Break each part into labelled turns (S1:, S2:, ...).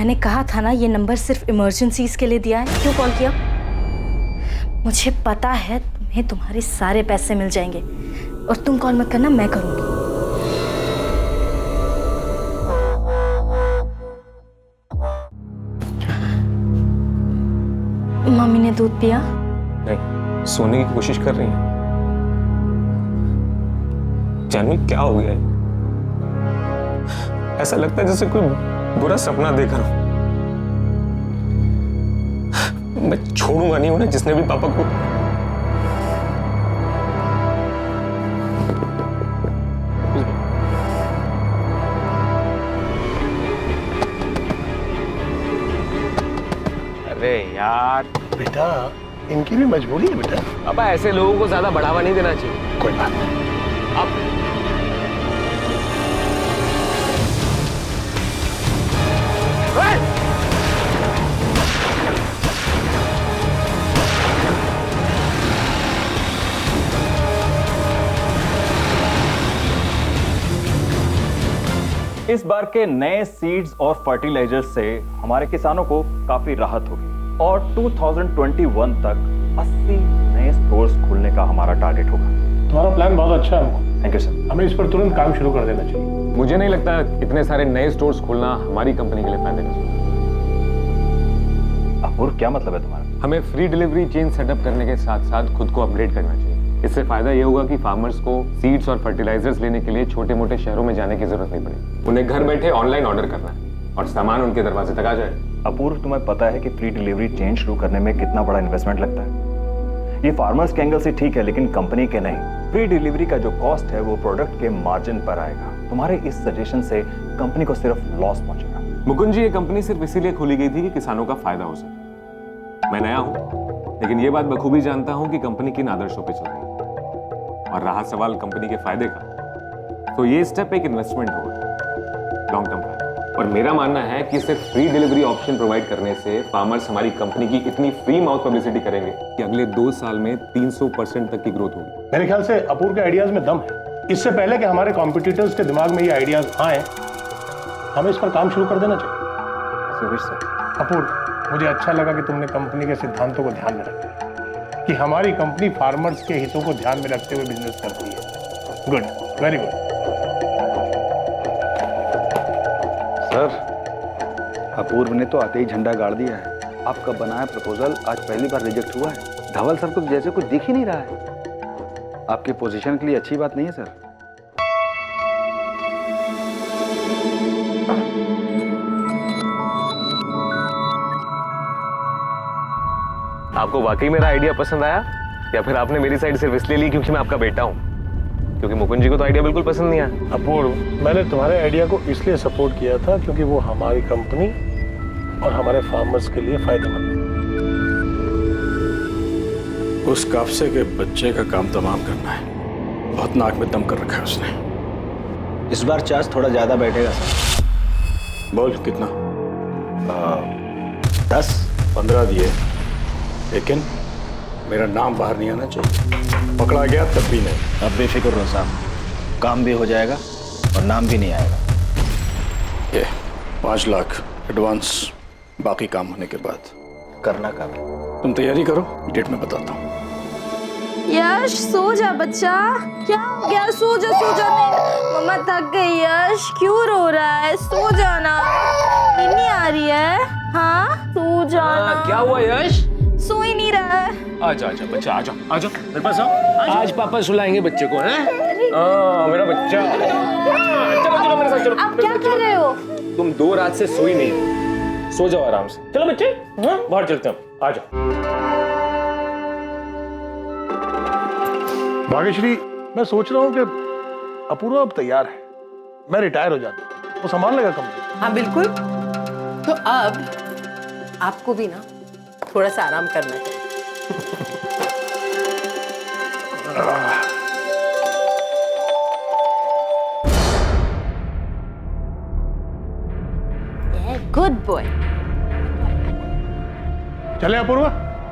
S1: मैंने कहा था ना ये नंबर सिर्फ इमरजेंसीज के लिए दिया है। क्यों कॉल किया? मुझे पता है तुम्हें तुम्हारे सारे पैसे मिल जाएंगे और तुम कॉल मत करना, मैं करूंगी। मम्मी ने दूध पिया?
S2: नहीं, सोने की कोशिश कर रही है। जानवी क्या हो गया है? ऐसा लगता है जैसे कोई बुरा सपना देख रहा हूं। मैं छोड़ूंगा नहीं उन्हें, जिसने भी पापा को।
S3: अरे यार
S4: बेटा, इनकी भी मजबूरी है बेटा।
S3: पापा ऐसे लोगों को ज्यादा बढ़ावा नहीं देना चाहिए।
S4: कोई बात नहीं।
S3: अब
S5: इस बार के नए सीड्स और फर्टिलाइजर्स से हमारे किसानों को काफी राहत होगी और 2021 तक 80 नए स्टोर्स खोलने का हमारा टारगेट होगा।
S4: तुम्हारा प्लान बहुत अच्छा है हमको।
S5: Thank you sir.
S4: हमें इस पर तुरंत काम शुरू कर देना चाहिए।
S2: मुझे नहीं लगता इतने सारे नए स्टोर्स खोलना हमारी कंपनी के लिए फायदे का सोच।
S5: अपूर्व, क्या मतलब है तुम्हारा?
S2: हमें फ्री डिलीवरी चेन सेटअप करने के साथ साथ खुद को अपग्रेड करना चाहिए। इससे फायदा ये होगा कि फार्मर्स को सीड्स और फर्टिलाइजर्स लेने के लिए छोटे मोटे शहरों में जाने की जरूरत नहीं पड़ेगी। उन्हें घर बैठे ऑनलाइन ऑर्डर करना है और सामान उनके दरवाजे तक आ जाए।
S5: अपूर्व, तुम्हें पता है कि फ्री डिलीवरी चेन शुरू करने में कितना बड़ा इन्वेस्टमेंट लगता है? ये फार्मर्स के एंगल से ठीक है, लेकिन कंपनी के नहीं। फ्री डिलीवरी का जो कॉस्ट है वो प्रोडक्ट के मार्जिन पर आएगा। तुम्हारे इस सजेशन से कंपनी को सिर्फ लॉस पहुंचेगा।
S2: मुकुंद जी, ये कंपनी सिर्फ इसीलिए खोली गई थी कि किसानों का फायदा हो सके। मैं नया हूं, लेकिन ये बात बखूबी जानता हूं कि कंपनी किन आदर्शों पर चल रही है। और रहा सवाल कंपनी के फायदे का, तो ये स्टेप एक इन्वेस्टमेंट होगा लॉन्ग टर्म का। और मेरा मानना है कि सिर्फ फ्री डिलीवरी ऑप्शन प्रोवाइड करने से फार्मर्स हमारी कंपनी की इतनी फ्री माउथ पब्लिसिटी करेंगे कि अगले 2 साल में 300% तक की ग्रोथ होगी।
S4: मेरे ख्याल से अपूर्व के आइडियाज में दम है। इससे पहले कि हमारे कॉम्पिटिटर्स के दिमाग में ये आइडियाज आए, हमें इस पर काम शुरू कर देना चाहिए। अपूर्व, मुझे अच्छा लगा कि तुमने कंपनी के सिद्धांतों को ध्यान में रखा कि हमारी कंपनी फार्मर्स के हितों को ध्यान में रखते हुए बिजनेस करती है। Good, very good.
S6: सर, अपूर्व ने तो आते ही झंडा गाड़ दिया है। आपका बनाया प्रपोजल आज पहली बार रिजेक्ट हुआ है। धवल सर को जैसे कुछ दिख ही नहीं रहा है। आपके पोजीशन के लिए अच्छी बात नहीं है सर।
S2: आपको वाकई मेरा आइडिया पसंद आया, या फिर आपने मेरी साइड सिर्फ इसलिए ली क्योंकि मैं आपका बेटा हूं? क्योंकि मुकुंद जी को तो आइडिया बिल्कुल पसंद नहीं आया।
S4: अपूर्व, मैंने तुम्हारे आइडिया को इसलिए सपोर्ट किया था क्योंकि वो हमारी कंपनी और हमारे फार्मर्स के लिए फायदेमंद है।
S7: उस काफसे के बच्चे का काम तमाम करना है। बहुत नाक में दम कर रखा है उसने।
S8: इस बार चार्ज थोड़ा ज्यादा बैठेगा सर।
S7: बोल कितना?
S8: 10
S7: 15 दिए, लेकिन मेरा नाम बाहर नहीं आना चाहिए। पकड़ा गया तब भी नहीं।
S8: अब बेफिक्र रहो साहब, काम भी हो जाएगा और नाम भी नहीं आएगा।
S7: ये 5 लाख एडवांस, बाकी काम होने के बाद
S8: करना काम।
S7: तुम तैयारी करो, डेट में बताता हूँ।
S1: यश सो जा बच्चा। क्या हो गया? सो जा सो जा। नहीं मम्मा थक गई। यश क्यों रो रहा है? सो जाना। नींद नहीं आ रही है? हाँ सो जाना।
S3: क्या हुआ यश?
S1: सो ही नहीं रहा है।
S3: आजा आजा बच्चा, आजा आजा मेरे पास आओ। आज पापा सुलाएंगे बच्चे को, हैं? मेरा बच्चा। चलो चलो मेरे साथ चलो।
S1: आप क्या कर रहे हो?
S3: तुम 2 रात से सोई नहीं, सो जाओ आराम से। चलो बच्चे, बाहर चलते हैं। आजा।
S4: भाग्यश्री, मैं सोच रहा हूँ कि अपूर्व अब तैयार है। मैं रिटायर हो जाता हूँ, वो संभाल लेगा कंपनी।
S9: हाँ बिल्कुल। तो अब आपको भी ना थोड़ा सा आराम करना है।
S1: Good boy.
S4: चले अपूर्व,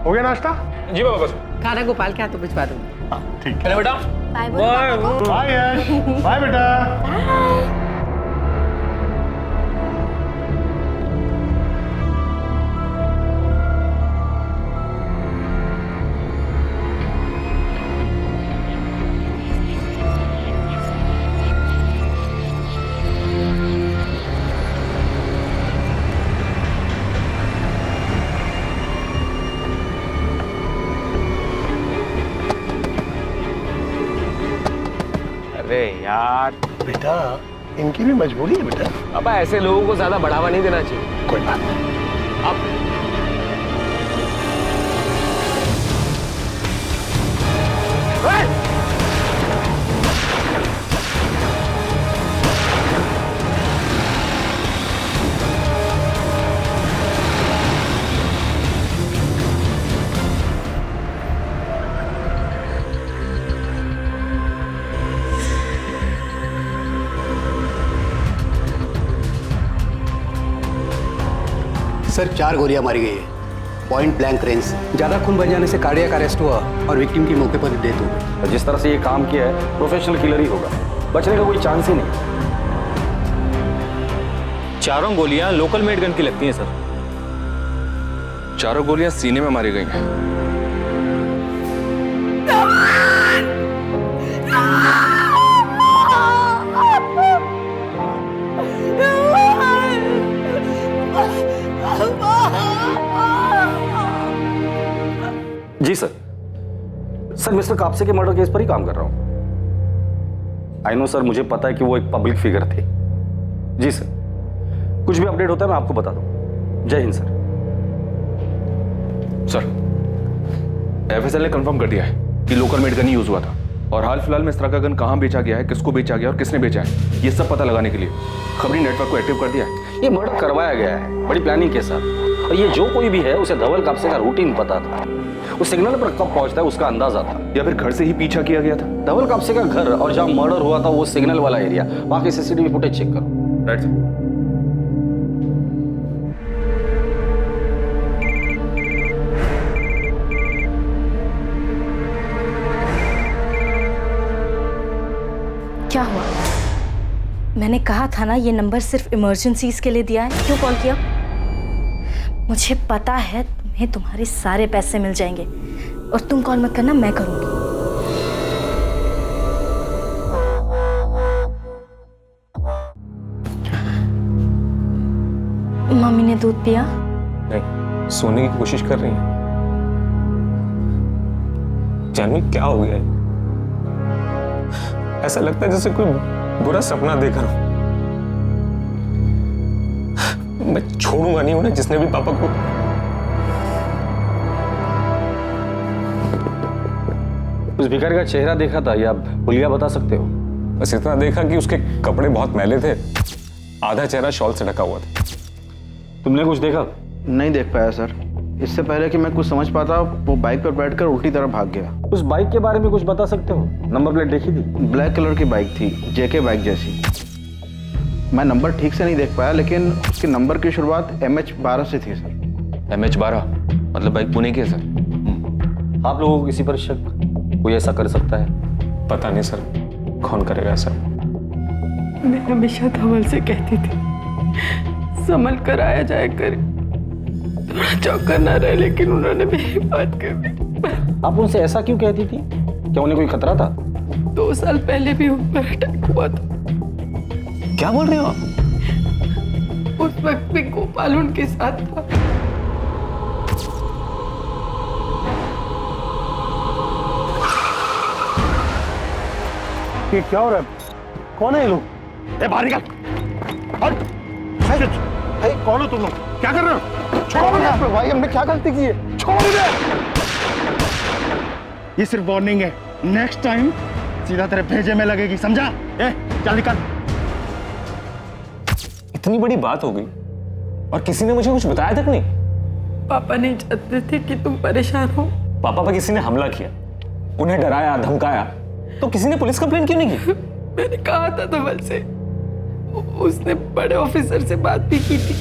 S4: हो गया नाश्ता?
S3: जी बाबा बस।
S9: खाना गोपाल के हाथों भिजवा दूंगी।
S4: ठीक
S3: चले बेटा।
S1: बाय
S4: बाय यश, बाय बेटा।
S3: यार।
S4: बेटा इनकी भी मजबूरी है बेटा।
S3: पापा ऐसे लोगों को ज्यादा बढ़ावा नहीं देना चाहिए।
S4: कोई बात नहीं।
S3: अब
S8: सर 4 गोलियां मारी गई है, पॉइंट ब्लैंक रेंज। ज्यादा खून बह जाने से कार्डियक अरेस्ट हुआ और विक्टिम की मौके पर डेथ हो गई।
S5: जिस तरह से ये काम किया है प्रोफेशनल किलर ही होगा, बचने का कोई चांस ही नहीं।
S10: चारों गोलियां लोकल मेड गन की लगती हैं सर।
S11: चारों गोलियां सीने में मारी गई हैं।
S5: जी सर मिस्टर कापसे के मर्डर केस पर ही काम कर रहा हूं। आई नो सर, मुझे पता है कि वो एक पब्लिक फिगर थे। जी सर, कुछ भी अपडेट होता है मैं आपको बता दूं। जय हिंद सर।
S11: सर एफएसएल ने कंफर्म कर दिया है कि लोकल मेड गन ही यूज हुआ था और हाल फिलहाल में इस तरह का गन कहां बेचा गया है, किसको बेचा गया और किसने बेचा है, ये सब पता लगाने के लिए खबरी नेटवर्क को एक्टिव कर दिया है।
S5: ये मर्डर करवाया गया है बड़ी प्लानिंग के साथ, और ये जो कोई भी है उसे धवल कापसे का रूटीन पता था। उस सिग्नल पर कब पहुंचता है उसका अंदाजा था,
S11: या फिर घर से ही पीछा किया गया था।
S5: धवल कापसे का घर और जहां मर्डर हुआ था वो सिग्नल वाला एरिया। बाकी सीसीटीवी फुटेज चेक करो।
S11: Right sir.
S1: क्या हुआ? मैंने कहा था ना ये नंबर सिर्फ इमरजेंसीज के लिए दिया है। क्यों कॉल किया? मुझे पता है तुम्हें तुम्हारे सारे पैसे मिल जाएंगे और तुम कॉल मत करना, मैं करूंगी। मम्मी ने दूध पिया?
S2: नहीं, सोने की कोशिश कर रही है। जानवी क्या हो गया है? ऐसा लगता है जैसे कोई बुरा सपना देखा हूं। मैं छोड़ूंगा नहीं उन्हें, जिसने भी पापा को।
S5: उस भिखारी का चेहरा देखा था या हुलिया बता सकते हो?
S2: बस इतना देखा कि उसके कपड़े बहुत मैले थे, आधा चेहरा शॉल से ढका हुआ था।
S5: तुमने कुछ देखा?
S8: नहीं देख पाया सर। इससे पहले कि मैं कुछ समझ पाता वो बाइक पर बैठकर उल्टी तरफ भाग गया।
S5: उस बाइक के बारे में कुछ बता सकते हो? नंबर प्लेट देखी थी?
S8: ब्लैक कलर की बाइक थी, जेके बाइक जैसी। मैं नंबर ठीक से नहीं देख पाया, लेकिन उसके नंबर की शुरुआत MH12 से थी सर।
S11: MH12 मतलब बाइक पुणे की है सर।
S5: आप लोगों को किसी पर शक? कोई ऐसा कर सकता है?
S2: पता नहीं सर, कौन करेगा ऐसा?
S9: मैं हमेशा धवल से कहती थी संभल कर आया जाए करे, थोड़ा चौका ना रहे, लेकिन उन्होंने मेरी बात कर दी।
S5: आप उनसे ऐसा क्यों कहती थी? क्या उन्हें कोई खतरा था?
S9: 2 साल पहले भी उन पर अटैक हुआ था।
S2: क्या बोल रहे हो आप?
S9: उस वक्त भी गोपाल उनके साथ था।
S4: ये क्या हो रहा है? कौन है ये लोग? बाहर निकल। भाई कौन हो तुम लोग? क्या कर रहे हो? छोड़ो भाई, हमने क्या गलती की है? छोड़ दे। ये सिर्फ वार्निंग है, नेक्स्ट टाइम सीधा तेरे भेजे में लगेगी, समझा? चल निकल।
S2: इतनी बड़ी बात हो गई और किसी ने मुझे कुछ बताया तक नहीं।
S9: पापा नहीं चाहते थे कि तुम परेशान हो।
S2: पापा पर किसी ने हमला किया, उन्हें डराया धमकाया, तो किसी ने पुलिस कंप्लेंट क्यों नहीं की?
S9: मैंने कहा था धवल से, उसने बड़े ऑफिसर से बात भी की थी,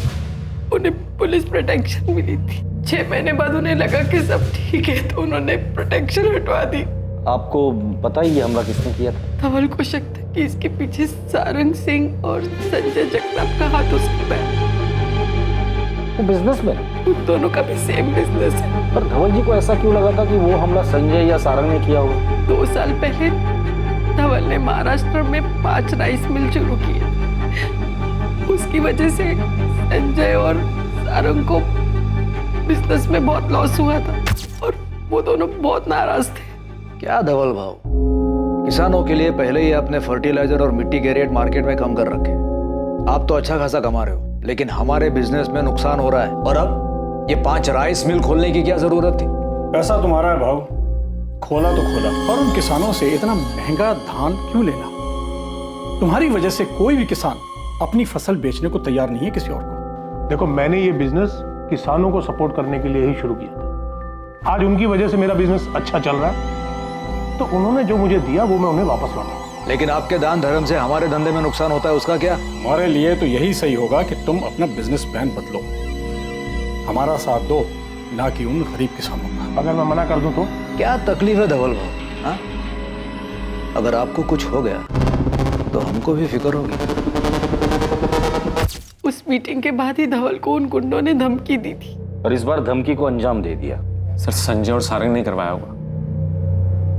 S9: उन्हें पुलिस प्रोटेक्शन मिली थी। 6 महीने बाद उन्हें लगा कि सब ठीक है तो उन्होंने प्रोटेक्शन हटवा दी।
S5: आपको पता ही ये हमला किसने किया था?
S9: धवल को शक था कि इसके पीछे सारंग सिंह और संजय जगताप का हाथ हो सकता है।
S5: वो बिजनेसमैन,
S9: उन दोनों का भी सेम बिजनेस है।
S5: पर धवल जी को ऐसा क्यों लगा था कि वो हमला संजय या सारंग ने किया होगा?
S9: 2 साल पहले धवल ने महाराष्ट्र में 5 राइस मिल शुरू किए। उसकी वजह से संजय और सारंग को बिजनेस में बहुत लॉस हुआ था और वो दोनों बहुत नाराज थे।
S8: क्या धवल भाव, किसानों के लिए पहले ही आपने फर्टिलाइजर और मिट्टी के रेट मार्केट में कम कर रखे। आप तो अच्छा खासा कमा रहे हो, लेकिन हमारे बिजनेस में नुकसान हो रहा है। और अब ये 5 राइस मिल खोलने की क्या जरूरत थी?
S7: पैसा तुम्हारा है भाव, खोला तो खोला, और उन किसानों से इतना महंगा धान क्यों लेना? तुम्हारी वजह से कोई भी किसान अपनी फसल बेचने को तैयार नहीं है किसी और को।
S4: देखो, मैंने ये बिजनेस किसानों को सपोर्ट करने के लिए ही शुरू किया था। आज उनकी वजह से मेरा बिजनेस अच्छा चल रहा है, तो उन्होंने जो मुझे दिया वो मैं उन्हें वापस लौटा।
S8: लेकिन आपके दान धर्म से हमारे धंधे में नुकसान होता है, उसका क्या?
S7: हमारे लिए तो यही सही होगा कि तुम अपना बिजनेस प्लान बदलो, हमारा साथ दो, ना कि उन गरीब किसानों का।
S4: अगर मैं मना कर दूं तो
S8: क्या तकलीफ है धवल भाव? हाँ, अगर आपको कुछ हो गया तो हमको भी फिक्र होगी।
S9: उस मीटिंग के बाद ही धवल को उन गुंडों ने धमकी दी थी,
S10: और इस बार धमकी को अंजाम दे दिया।
S2: सर, संजय और सारंग ने करवाया होगा,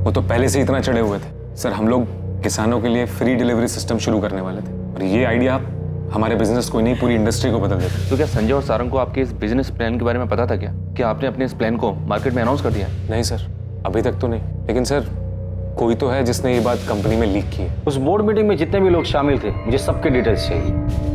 S2: वो तो पहले से इतना चढ़े हुए थे। सर, हम लोग किसानों के लिए फ्री डिलीवरी सिस्टम शुरू करने वाले थे, और ये आइडिया हमारे बिजनेस को नहीं, पूरी इंडस्ट्री को बदल देते।
S11: तो क्या संजय और सारंग को आपके इस बिजनेस प्लान के बारे में पता था क्या? क्या आपने अपने इस प्लान को मार्केट में अनाउंस कर दिया?
S2: नहीं सर, अभी तक तो नहीं, लेकिन सर कोई तो है जिसने ये बात कंपनी में लीक की है।
S10: उस बोर्ड मीटिंग में जितने भी लोग शामिल थे, मुझे सबके डिटेल्स चाहिए।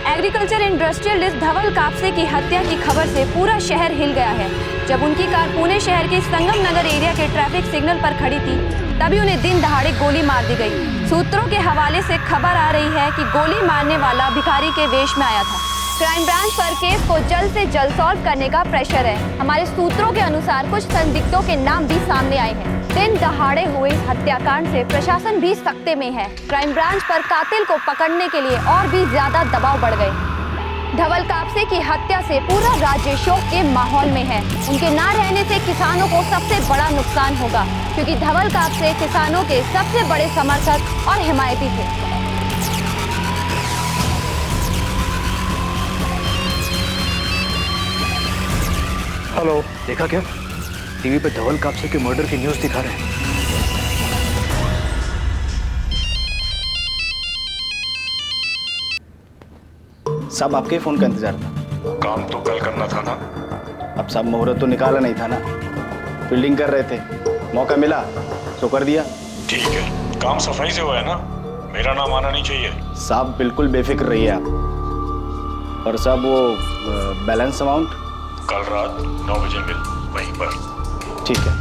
S1: एग्रीकल्चर इंडस्ट्रियलिस्ट धवल कापसे की हत्या की खबर से पूरा शहर हिल गया है। जब उनकी कार पुणे शहर के संगम नगर एरिया के ट्रैफिक सिग्नल पर खड़ी थी, तभी उन्हें दिन दहाड़े गोली मार दी गई। सूत्रों के हवाले से खबर आ रही है कि गोली मारने वाला भिखारी के वेश में आया था। क्राइम ब्रांच पर केस को जल्द से जल्द सॉल्व करने का प्रेशर है। हमारे सूत्रों के अनुसार कुछ संदिग्धों के नाम भी सामने आए हैं। दिन दहाड़े हुए इस हत्याकांड से प्रशासन भी सख्ते में है। क्राइम ब्रांच पर कातिल को पकड़ने के लिए और भी ज्यादा दबाव बढ़ गए। धवल कापसे की हत्या से पूरा राज्य शोक के माहौल में है। उनके ना रहने से किसानों को सबसे बड़ा नुकसान होगा, क्योंकि धवल कापसे किसानों के सबसे बड़े समर्थक और हिमायती थे।
S8: हेलो, देखा क्या? टीवी पे धवल कापसे के मर्डर की न्यूज़ दिखा रहे हैं।
S6: साहब, आपके फोन का इंतजार था।
S7: काम तो कल करना था ना।
S6: अब साहब, मुहूर्त तो निकाला नहीं था ना, फील्डिंग कर रहे थे, मौका मिला तो कर दिया।
S7: ठीक है, काम सफाई से हुआ है ना, मेरा नाम आना नहीं चाहिए।
S6: साहब बिल्कुल बेफिक्र रहिए आप। और साहब वो बैलेंस अमाउंट
S7: कल रात 9 बजे मिल वहीं पर।
S6: ठीक है।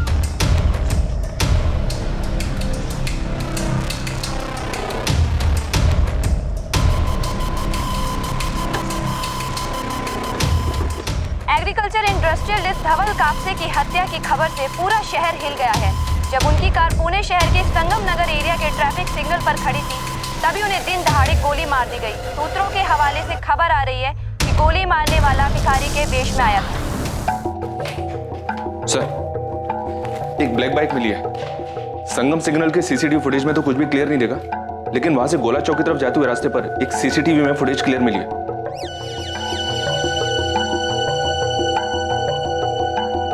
S1: एग्रीकल्चर इंडस्ट्रियलिस्ट धवल कापसे की हत्या की खबर से पूरा शहर हिल गया है। जब उनकी कार पुणे शहर के संगम नगर एरिया के ट्रैफिक सिग्नल पर खड़ी थी, तभी उन्हें दिन दहाड़े गोली मार दी गई। सूत्रों के हवाले से खबर आ रही है कि गोली मारने वाला भिखारी के वेश में आया था।
S11: सर, एक ब्लैक बाइक मिली है। संगम सिग्नल के सीसीटीवी फुटेज में तो कुछ भी क्लियर नहीं देगा, लेकिन वहां से गोला चौक की तरफ जाते हुए रास्ते पर एक सीसीटीवी में फुटेज क्लियर मिली है।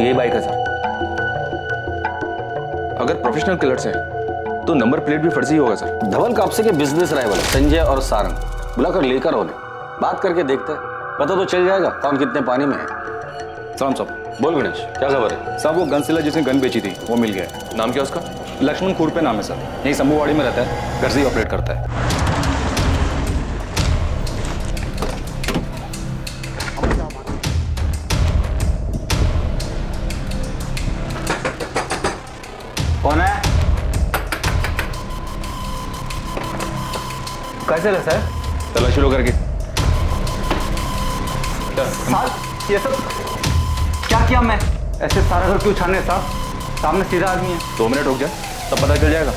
S10: यही बाइक है सर।
S11: अगर प्रोफेशनल किलर्स हैं तो नंबर प्लेट भी फर्जी होगा सर।
S10: धवल कापसे के बिजनेस राइवल संजय और सारंग बुलाकर लेकर होने बात करके देखते हैं, पता तो चल जाएगा कौन कितने पानी में है।
S11: सलाम साहब।
S10: बोल गणेश, क्या खबर है?
S11: साहब, वो गन सेलर जिसने गन बेची थी वो मिल गया है। नाम क्या उसका? लक्ष्मण खुरपे नाम है सर। यही शंभूवाड़ी में रहता है, घर से ही ऑपरेट करता है।
S10: कौन है? कैसे रहे सर?
S11: तलाशी शुरू करके।
S10: ये सब क्या किया मैं? ऐसे सारा घर क्यों छाने साहब? सामने सीधा आदमी है।
S11: 2 मिनट रुक जा, तब पता चल जाएगा।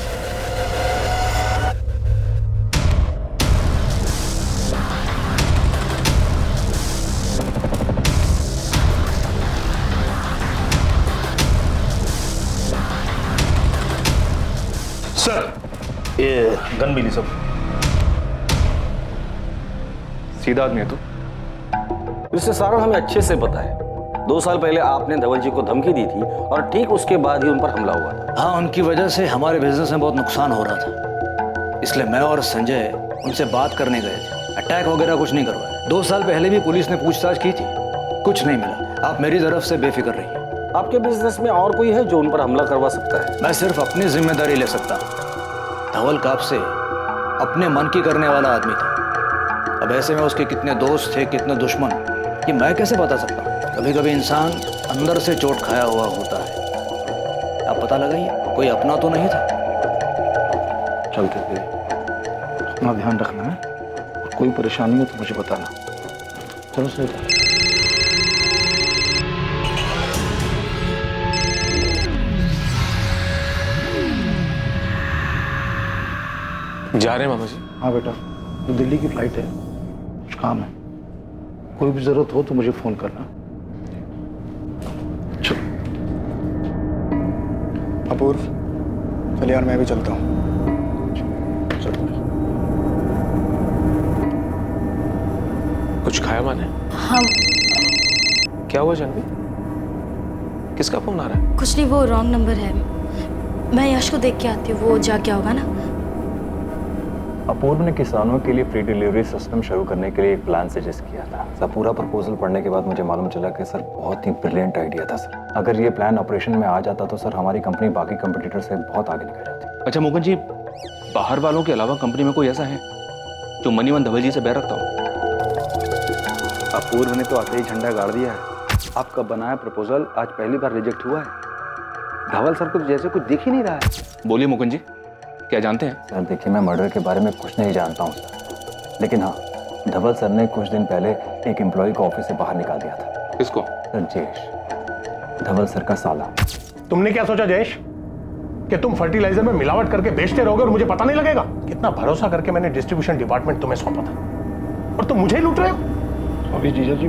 S4: सर, ये गन मिली सब।
S11: सीधा आदमी है तू?
S10: इससे सारा हमें अच्छे से पता है। 2 साल पहले आपने धवल जी को धमकी दी थी और ठीक उसके बाद ही उन पर हमला हुआ था।
S8: हाँ, उनकी वजह से हमारे बिजनेस में बहुत नुकसान हो रहा था, इसलिए मैं और संजय उनसे बात करने गए थे। अटैक वगैरह कुछ नहीं करवाया। 2 साल पहले भी पुलिस ने पूछताछ की थी, कुछ नहीं मिला। आप मेरी तरफ से बेफिक्र रहिए।
S10: आपके बिजनेस में और कोई है जो उन पर हमला करवा सकता है?
S8: मैं सिर्फ अपनी जिम्मेदारी ले सकता हूं। धवल काप से अपने मन की करने वाला आदमी था। अब ऐसे में उसके कितने दोस्त थे, कितने दुश्मन, ये मैं कैसे बता सकता हूँ? कभी कभी इंसान अंदर से चोट खाया हुआ होता है। आप पता लगाइए, कोई अपना तो नहीं था।
S6: चलते थे, अपना ध्यान रखना है, और कोई परेशानी हो तो मुझे बताना। चलो सर।
S2: जा रहे हैं मामा जी?
S6: हाँ बेटा, तो दिल्ली की फ्लाइट है, कुछ काम है, कोई भी जरूरत हो तो मुझे फोन करना। चलो।
S7: अपूर्व, चलिए यार मैं भी चलता हूँ।
S6: चलो।
S2: कुछ खाया माने?
S1: हाँ
S2: क्या हुआ जानवी? किसका फोन आ रहा है?
S1: कुछ नहीं, वो रॉन्ग नंबर है। मैं यश को देख के आती हूँ, वो जाग गया होगा ना।
S5: अपूर्व ने किसानों के लिए फ्री डिलीवरी सिस्टम शुरू करने के लिए एक प्लान सजेस्ट किया था सर। पूरा प्रपोजल पढ़ने के बाद मुझे मालूम चला कि सर बहुत ही ब्रिलियंट आइडिया था सर। अगर ये प्लान ऑपरेशन में आ जाता तो सर हमारी कंपनी बाकी कंपटीटर से बहुत आगे निकल जाती।
S11: अच्छा मोहन जी, बाहर वालों के अलावा कंपनी में कोई ऐसा है जो मनीवन धवल जी से बैर रखता हो?
S6: अपूर्व ने तो आते ही झंडा गाड़ दिया है। आपका बनाया प्रपोजल आज पहली बार रिजेक्ट हुआ है। धवल सर को जैसे कुछ दिख ही नहीं रहा है।
S11: बोलिए मुकुंद जी, क्या जानते हैं?
S5: सर देखिए, मैं मर्डर के बारे में कुछ नहीं जानता हूँ सर, लेकिन हाँ, धवल सर ने कुछ दिन पहले एक एम्प्लॉय को ऑफिस से बाहर निकाल दिया था।
S11: किसको?
S5: सर जयेश, धवल सर का साला।
S4: तुमने क्या सोचा जयेश कि तुम फर्टिलाइजर में मिलावट करके बेचते रहोगे और मुझे पता नहीं लगेगा? कितना भरोसा करके मैंने डिस्ट्रीब्यूशन डिपार्टमेंट तुम्हें सौंपा था और तुम मुझे लूट रहे हो।
S6: सॉरी जीजा जी,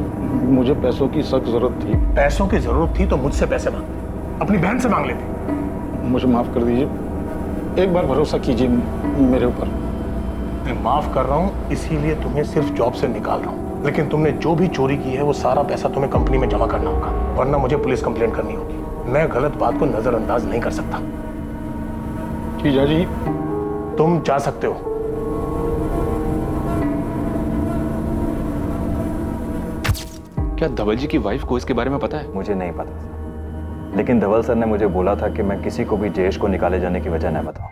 S6: मुझे पैसों की सख्त जरूरत थी।
S4: पैसों की जरूरत थी तो मुझसे पैसे मांग, अपनी बहन से मांग लेते।
S6: मुझे माफ कर दीजिए, एक बार भरोसा कीजिए मेरे ऊपर।
S4: मैं माफ कर रहा हूँ, इसीलिए तुम्हें सिर्फ जॉब से निकाल रहा हूँ, लेकिन तुमने जो भी चोरी की है वो सारा पैसा तुम्हें कंपनी में जमा करना होगा, वरना मुझे पुलिस कंप्लेंट करनी होगी। मैं गलत बात को नजरअंदाज नहीं कर सकता।
S6: जीजा जी,
S4: तुम जा सकते हो।
S11: क्या धवल जी की वाइफ को इसके बारे में पता है?
S5: मुझे नहीं पता सर, लेकिन धवल सर ने मुझे बोला था कि मैं किसी को भी जयेश को निकाले जाने की वजह न बताऊं।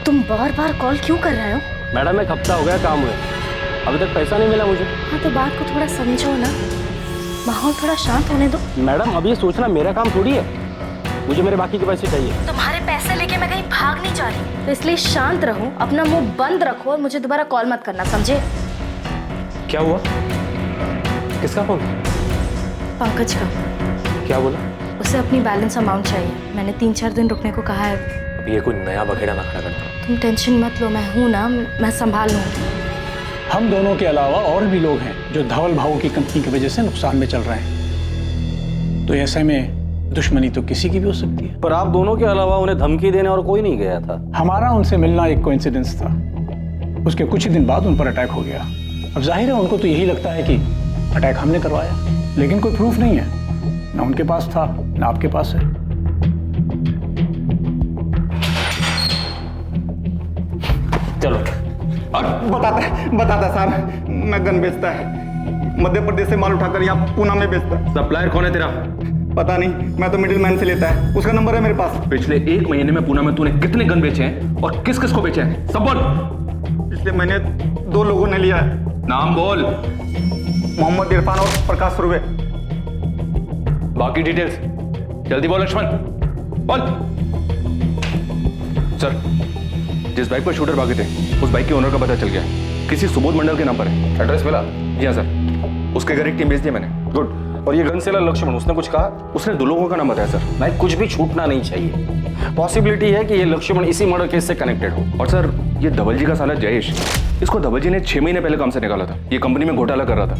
S1: तुम बार बार कॉल क्यों कर रहे हो?
S10: मैडम एक हफ्ता हो गया काम हुए, अभी तक पैसा नहीं मिला मुझे।
S1: हाँ तो बात को थोड़ा समझो ना, माहौल थोड़ा शांत होने दो।
S10: मैडम अब ये सोचना मेरा काम थोड़ी है, मुझे मेरे बाकी के पैसे चाहिए।
S1: तुम्हारे पैसे लेके मैं कहीं भाग नहीं जा रही, तो इसलिए शांत रहो, अपना मुंह बंद रखो और मुझे दोबारा कॉल मत करना, समझे?
S2: क्या हुआ? किसका फोन?
S1: पंकज का।
S2: क्या बोला?
S1: उसे अपनी बैलेंस अमाउंट चाहिए, मैंने 3-4 दिन रुकने को कहा है।
S2: अब ये कोई नया बखेड़ा ना खड़ा करना।
S1: तुम टेंशन मत लो, मैं हूं ना, मैं संभाल लूंगी।
S7: हम दोनों के अलावा और भी लोग हैं जो धवल भाऊ की कंपनी की वजह से नुकसान में चल रहे हैं, तो ऐसे में दुश्मनी तो किसी की भी हो सकती है।
S10: पर आप दोनों के अलावा उन्हें धमकी देने और कोई नहीं गया था।
S7: हमारा उनसे मिलना एक कोइंसिडेंस था, उसके कुछ ही दिन बाद उन पर अटैक हो गया। अब जाहिर है उनको तो यही लगता है कि अटैक हमने करवाया, लेकिन कोई प्रूफ नहीं है, ना उनके पास था ना आपके पास है।
S10: चलो
S12: और बताता सर, मैं गन बेचता है, मध्य प्रदेश से माल उठाकर यहाँ पूना में बेचता है।
S11: सप्लायर कौन है तेरा?
S12: पता नहीं, मैं तो मिडिल मैन से लेता है, उसका नंबर है मेरे पास।
S11: पिछले 1 महीने में पूना में तूने कितने गन बेचे हैं और किस किस को बेचे हैं? सब बोल।
S12: पिछले महीने 2 लोगों ने लिया है।
S11: नाम बोल।
S12: मोहम्मद इरफान और प्रकाश सुरवे।
S11: बाकी डिटेल्स जल्दी बोल लक्ष्मण, बोल। सर, जिस बाइक पर शूटर भागे थे उस बाइक के ओनर का पता चल गया, किसी सुबोध मंडल के नाम पर है। एड्रेस मिला? जी हाँ सर, उसके घर एक टीम भेज दी मैंने।
S10: गुड। और ये गन सेलर लक्ष्मण, उसने कुछ कहा?
S11: उसने 2 लोगों का नाम बताया सर।
S10: नहीं, कुछ भी छूटना नहीं चाहिए। पॉसिबिलिटी है कि ये लक्ष्मण इसी मर्डर केस से कनेक्टेड हो।
S11: और सर, ये धवल जी का साला जयेश, इसको धवल जी ने 6 महीने पहले काम से निकाला था। ये कंपनी में घोटाला कर रहा था,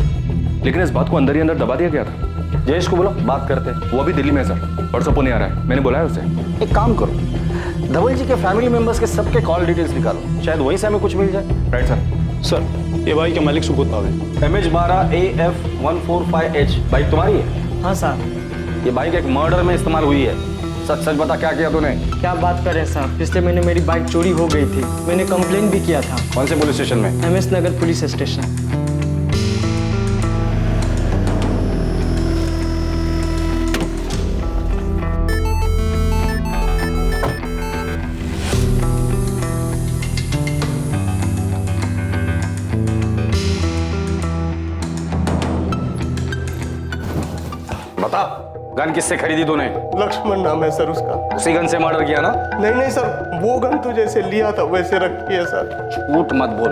S11: लेकिन इस बात को अंदर ही अंदर दबा दिया गया था।
S10: जयेश को बोलो, बात करते हैं।
S11: वो अभी दिल्ली में है सर, परसों पुणे आ रहा है, मैंने बुलाया उसे।
S10: एक काम करो, धवल जी के फैमिली मेंबर्स के सबके कॉल डिटेल्स निकालो, शायद वहीं से हमें कुछ मिल जाए।
S11: Right sir.
S7: सर, ये बाइक के मालिक Subodh Bhave.
S10: MH12 AF145H bike तुम्हारी है?
S9: हाँ साहब।
S10: ये बाइक एक मर्डर में इस्तेमाल हुई है, सच सच बता, क्या किया तूने?
S13: क्या बात कर रहे हैं साहब, पिछले महीने मेरी बाइक चोरी हो गई थी, मैंने कंप्लेंट भी किया था।
S10: कौन से पुलिस स्टेशन में?
S13: MS नगर पुलिस स्टेशन।
S10: बता, गन किससे खरीदी तूने?
S12: लक्ष्मण नाम है सर उसका।
S10: उसी गन से मर्डर किया ना?
S12: नहीं सर, वो गन तो जैसे लिया था वैसे रखी है सर।
S10: झूठ मत बोल,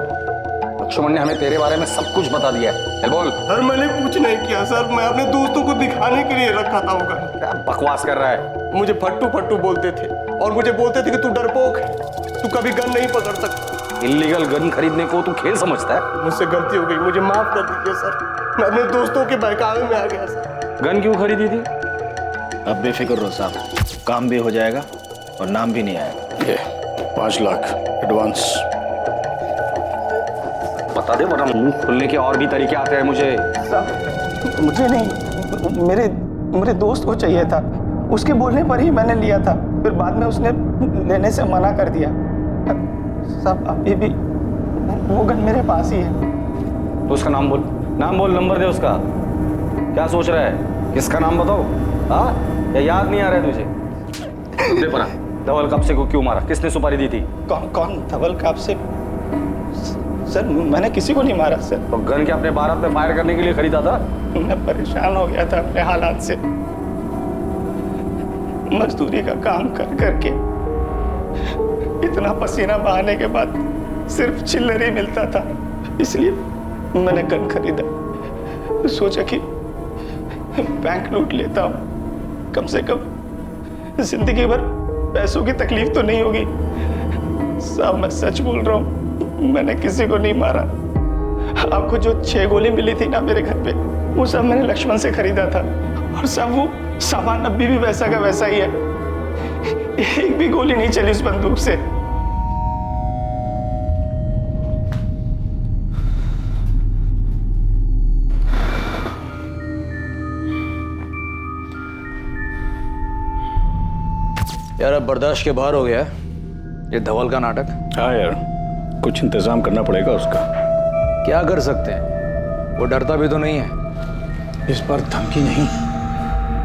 S10: लक्ष्मण ने हमें तेरे बारे में सब कुछ बता दिया है। चल बोल।
S12: सर मैंने कुछ नहीं किया सर, मैं अपने दोस्तों को दिखाने के लिए रखा था वो गन।
S10: क्या बकवास कर रहा है?
S12: मुझे फट्टू फट्टू बोलते थे और मुझे बोलते थे कि तू डरपोक है, तू कभी गन नहीं पकड़ सकता।
S10: इल्लीगल गन खरीदने को तू खेल समझता है?
S12: मुझसे गलती हो गई, मुझे माफ कर दीजिए सर। मैं अपने दोस्तों के बहकावे में आ गया सर।
S10: गन क्यों खरीदी थी?
S8: अब बेफिक्र रहो साहब, काम भी हो जाएगा और नाम भी नहीं आएगा।
S7: ये 5 लाख एडवांस।
S10: बता दे, वरना मुंह खोलने के और भी तरीके आते हैं मुझे।
S12: साहब मुझे नहीं, मेरे दोस्त को चाहिए था, उसके बोलने पर ही मैंने लिया था, फिर बाद में उसने लेने से मना कर दिया। साहब अभी भी वो गन मेरे पास ही है।
S10: तो उसका नाम बोल, नाम बोल, नंबर दे उसका। क्या सोच रहा है? किसका नाम बताओ? हाँ, या याद नहीं आ रहा है तुझे? दे परा, धवल कापसे को क्यों मारा? किसने सुपारी दी थी?
S12: कौन धवल कापसे? सर मैंने किसी को नहीं मारा सर।
S10: तो गन क्या अपने बारात में फायर करने के लिए खरीदा था?
S12: मैं परेशान हो गया था अपने हालात से, मजदूरी का काम कर करके इतना पसीना बहाने के बाद सिर्फ चिल्लर ही मिलता था, इसलिए मैंने गन खरीदा। सोचा कि बैंक लूट लेता हूँ, कम से कम जिंदगी भर पैसों की तकलीफ तो नहीं होगी। साहब मैं सच बोल रहा हूँ, मैंने किसी को नहीं मारा। आपको जो 6 गोली मिली थी ना मेरे घर पे, वो सब मैंने लक्ष्मण से खरीदा था, और सब वो सामान अभी भी वैसा का वैसा ही है। एक भी गोली नहीं चली उस बंदूक से।
S8: यार अब बर्दाश्त के बाहर हो गया है ये धवल का नाटक।
S7: हाँ यार, कुछ इंतजाम करना पड़ेगा उसका।
S8: क्या कर सकते हैं, वो डरता भी तो नहीं है।
S7: इस बार धमकी नहीं,